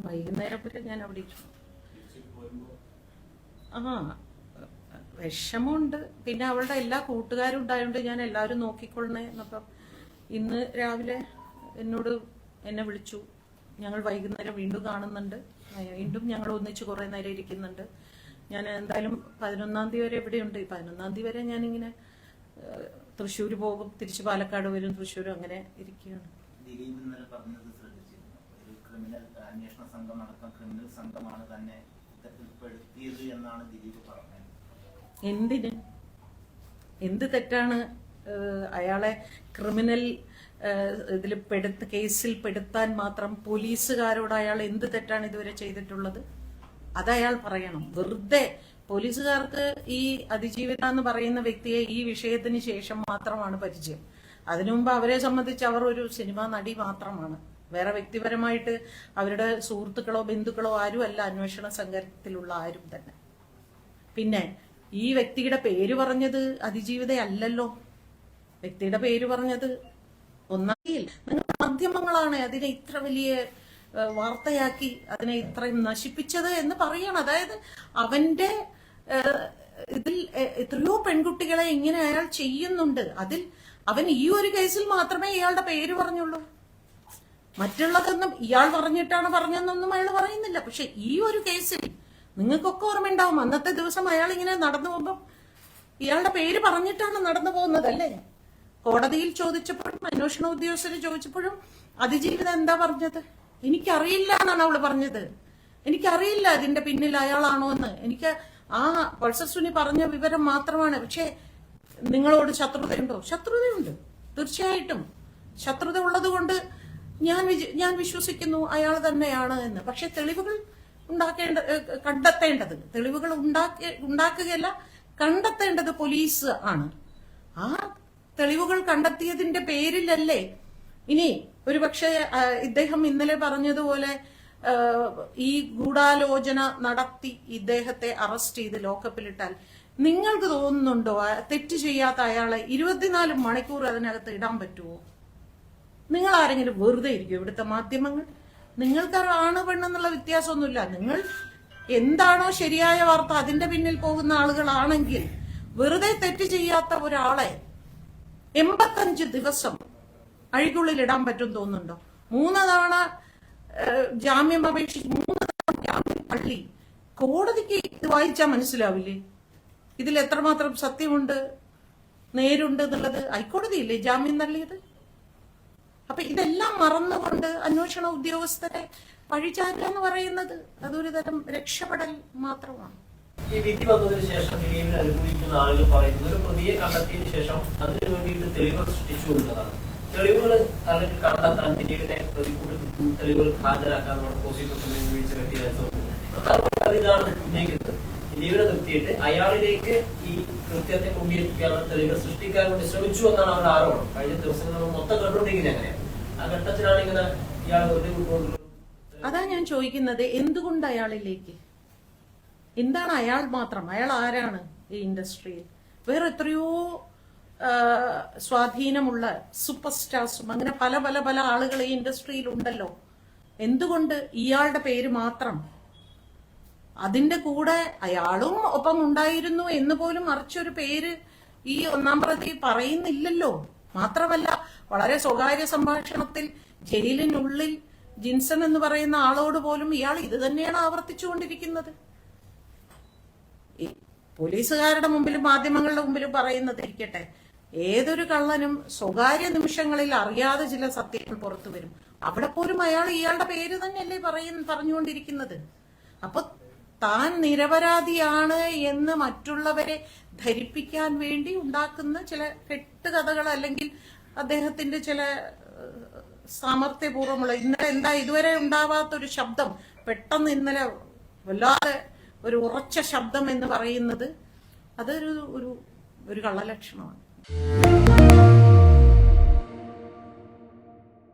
വൈകുന്നേരം വരെ ഞാൻ അവിടെ വിഷമമുണ്ട്. പിന്നെ അവളുടെ എല്ലാ കൂട്ടുകാരും ഉണ്ടായതുകൊണ്ട് ഞാൻ എല്ലാവരും നോക്കിക്കൊള്ളണേ എന്നപ്പം ഇന്ന് രാവിലെ എന്നെ വിളിച്ചു. ഞങ്ങൾ വൈകുന്നേരം വീണ്ടും കാണുന്നുണ്ട്, വീണ്ടും ഞങ്ങൾ ഒന്നിച്ച് കുറെ നേരം ഇരിക്കുന്നുണ്ട്. ഞാൻ എന്തായാലും 11-ാം തീയതി വരെ ഇവിടെയുണ്ട്. 11-ാം തീയതി വരെ ഞാനിങ്ങനെ തൃശ്ശൂർ പോകും, തിരിച്ച് പാലക്കാട് വരും, തൃശ്ശൂർ, അങ്ങനെ ഇരിക്കുകയാണ്. ദിലീപ് ഇന്നലെ പറഞ്ഞത് ശ്രദ്ധിച്ചിരുന്നു. ഒരു ക്രിമിനൽ അന്വേഷണ സംഘം അടക്കം ക്രിമിനൽ സംഘമാണ് തന്നെ ഉൾപ്പെടുത്തിയത് എന്നാണ് ദിലീപ് പറഞ്ഞത്. എന്തിന്? എന്ത് തെറ്റാണ് അയാളെ ക്രിമിനൽ കേസിൽ പെടുത്താൻ മാത്രം പോലീസുകാരോട് അയാൾ എന്ത് തെറ്റാണ് ഇതുവരെ ചെയ്തിട്ടുള്ളത്? അത് അയാൾ പറയണം. വെറുതെ പോലീസുകാർക്ക് ഈ അതിജീവിത എന്ന് പറയുന്ന വ്യക്തിയെ ഈ വിഷയത്തിന് ശേഷം മാത്രമാണ് പരിചയം. അതിനു മുമ്പ് അവരെ സംബന്ധിച്ച് അവർ ഒരു സിനിമാ നടി മാത്രമാണ്. വേറെ വ്യക്തിപരമായിട്ട് അവരുടെ സുഹൃത്തുക്കളോ ബന്ധുക്കളോ ആരും അല്ല അന്വേഷണ സംഘത്തിലുള്ള ആരും തന്നെ. പിന്നെ ഈ വ്യക്തിയുടെ പേര് പറഞ്ഞത് അതിജീവിതയല്ലല്ലോ. വ്യക്തിയുടെ പേര് പറഞ്ഞത് ഒന്നായിൽ നിങ്ങൾ മാധ്യമങ്ങളാണ് അതിനെ ഇത്ര വലിയ വാർത്തയാക്കി അതിനെ ഇത്രയും നശിപ്പിച്ചത് എന്ന് പറയണം. അതായത് അവന്റെ ഇതിൽ എത്രയോ പെൺകുട്ടികളെ ഇങ്ങനെ അയാൾ ചെയ്യുന്നുണ്ട്. അതിൽ അവൻ ഈ ഒരു കേസിൽ മാത്രമേ ഇയാളുടെ പേര് പറഞ്ഞുള്ളൂ. മറ്റുള്ളതൊന്നും ഇയാൾ പറഞ്ഞെന്നൊന്നും അയാൾ പറയുന്നില്ല. പക്ഷെ ഈ ഒരു കേസിൽ നിങ്ങൾക്കൊക്കെ ഓർമ്മയുണ്ടാവും, അന്നത്തെ ദിവസം അയാൾ ഇങ്ങനെ നടന്നു പോകുമ്പോൾ ഇയാളുടെ പേര് പറഞ്ഞിട്ടാണ് നടന്നു പോകുന്നതല്ലേ. കോടതിയിൽ ചോദിച്ചപ്പോഴും അന്വേഷണ ഉദ്യോഗസ്ഥർ ചോദിച്ചപ്പോഴും അതിജീവിതം എന്താ പറഞ്ഞത്? എനിക്കറിയില്ല എന്നാണ് അവള് പറഞ്ഞത്. എനിക്കറിയില്ല ഇതിന്റെ പിന്നിൽ അയാളാണോ എന്ന്. എനിക്ക് ആ പൾസസുനി പറഞ്ഞ വിവരം മാത്രമാണ്. പക്ഷെ നിങ്ങളോട് ശത്രുതയുണ്ടോ? ശത്രുതയുണ്ട്, തീർച്ചയായിട്ടും ശത്രുത ഉള്ളത് കൊണ്ട് ഞാൻ വിശ്വസിക്കുന്നു അയാൾ തന്നെയാണ് എന്ന്. പക്ഷെ തെളിവുകൾ കണ്ടെത്തേണ്ടത്, തെളിവുകൾ ഉണ്ടാക്കുകയല്ല, കണ്ടെത്തേണ്ടത് പോലീസ് ആണ്. ആ തെളിവുകൾ കണ്ടെത്തിയതിന്റെ പേരിലല്ലേ ഇനി ഒരുപക്ഷെ ഇദ്ദേഹം ഇന്നലെ പറഞ്ഞതുപോലെ ഈ ഗൂഢാലോചന നടത്തി ഇദ്ദേഹത്തെ അറസ്റ്റ് ചെയ്ത് ലോക്കപ്പിലിട്ടാൽ നിങ്ങൾക്ക് തോന്നുന്നുണ്ടോ തെറ്റ് ചെയ്യാത്ത അയാളെ 24 മണിക്കൂർ അതിനകത്ത് ഇടാൻ പറ്റുമോ? നിങ്ങൾ ആരെങ്കിലും വെറുതെ ഇരിക്കും? ഇവിടുത്തെ മാധ്യമങ്ങൾ നിങ്ങൾക്ക് ആണ് പെണ്ണെന്നുള്ള വ്യത്യാസമൊന്നുമില്ല. നിങ്ങൾ എന്താണോ ശരിയായ വാർത്ത അതിന്റെ പിന്നിൽ പോകുന്ന ആളുകളാണെങ്കിൽ വെറുതെ തെറ്റ് ചെയ്യാത്ത ഒരാളെ 85 ദിവസം അഴിക്കുള്ളിൽ ഇടാൻ പറ്റും തോന്നുന്നുണ്ടോ? 3 തവണ ജാമ്യം അപേക്ഷിച്ച് 3 തവണ ജാമ്യം തള്ളി. കോടതിക്ക് ഇത് വായിച്ചാൽ മനസ്സിലാവില്ലേ ഇതിൽ എത്രമാത്രം സത്യമുണ്ട്, നേരുണ്ട് എന്നുള്ളത്? ഹൈക്കോടതിയില്ലേ ജാമ്യം തള്ളിയത്? അപ്പൊ ഇതെല്ലാം മറന്നുകൊണ്ട് അന്വേഷണ ഉദ്യോഗസ്ഥരെ പഴിചാരുക എന്ന് പറയുന്നത് അതൊരു തരം രക്ഷപ്പെടൽ മാത്രമാണ്. ഈ വിധി വന്നതിന് ശേഷം ദിലീപിനെ അനുകൂലിക്കുന്ന ആളുകൾ പറയുന്നത് ഒരു പ്രതിയെ കണ്ടെത്തിയതിനു ശേഷം അതിനു വേണ്ടിയിട്ട് തെളിവുകൾ സൃഷ്ടിച്ചു കൊടുത്തതാണ്. തെളിവുകൾ അല്ലെങ്കിൽ കണ്ടെത്താൻ ദിലീപിനെ തെളിവുകൾ ഹാജരാക്കാൻ പ്രോസിക്യൂഷന് വീഴ്ച പറ്റിയ ഇതാണ് ഉന്നയിക്കുന്നത്. ദിലീപിനെ നിർത്തിയിട്ട് അയാളിലേക്ക് ഈ കൃത്യത്തെ കൊണ്ടിരിക്കാനുള്ള തെളിവുകൾ സൃഷ്ടിക്കാൻ വേണ്ടി ശ്രമിച്ചു എന്നാണ് അവരുടെ ആരോപണം. കഴിഞ്ഞ ദിവസങ്ങൾ നമ്മൾ മൊത്തം കണ്ടുകൊണ്ടിരിക്കുന്നത് അങ്ങനെയാണ്. ആ ഘട്ടത്തിലാണ് ഇങ്ങനെ ഇയാൾ വെറുതെ കൊണ്ടുപോകുന്നത്. അതാ ഞാൻ ചോദിക്കുന്നത്, എന്തുകൊണ്ട് അയാളിലേക്ക്? എന്താണ് അയാൾ മാത്രം? അയാൾ ആരാണ് ഈ ഇൻഡസ്ട്രിയിൽ? വേറെ എത്രയോ സ്വാധീനമുള്ള സൂപ്പർ സ്റ്റാർസും അങ്ങനെ പല പല പല ആളുകൾ ഈ ഇൻഡസ്ട്രിയിൽ ഉണ്ടല്ലോ. എന്തുകൊണ്ട് ഇയാളുടെ പേര് മാത്രം? അതിന്റെ കൂടെ അയാളും ഒപ്പം ഉണ്ടായിരുന്നു എന്ന് പോലും മറിച്ചൊരു പേര് ഈ ഒന്നാം പ്രതി പറയുന്നില്ലല്ലോ. മാത്രമല്ല, വളരെ സ്വകാര്യ സംഭാഷണത്തിൽ ജയിലിനുള്ളിൽ ജിൻസൺ എന്ന് പറയുന്ന ആളോട് പോലും ഇയാൾ ഇത് തന്നെയാണ് ആവർത്തിച്ചുകൊണ്ടിരിക്കുന്നത്. പോലീസുകാരുടെ മുമ്പിലും മാധ്യമങ്ങളുടെ മുമ്പിലും പറയുന്നത് ഇരിക്കട്ടെ, ഏതൊരു കള്ളനും സ്വകാര്യ നിമിഷങ്ങളിൽ അറിയാതെ ചില സത്യങ്ങൾ പുറത്തു വരും. അവിടെ പോലും അയാൾ ഇയാളുടെ പേര് തന്നെയല്ലേ പറഞ്ഞുകൊണ്ടിരിക്കുന്നത്. അപ്പൊ താൻ നിരപരാധിയാണ് എന്ന് മറ്റുള്ളവരെ ധരിപ്പിക്കാൻ വേണ്ടി ഉണ്ടാക്കുന്ന ചില കെട്ടുകഥകൾ, അല്ലെങ്കിൽ അദ്ദേഹത്തിന്റെ ചില സാമർത്ഥ്യപൂർവ്വമുള്ള, ഇന്നലെ ഇതുവരെ ഉണ്ടാവാത്തൊരു ശബ്ദം പെട്ടെന്ന് ഇന്നലെ വല്ലാതെ ഒരു ഉറച്ച ശബ്ദം എന്ന് പറയുന്നത് അതൊരു ഒരു കള്ളലക്ഷണമാണ്.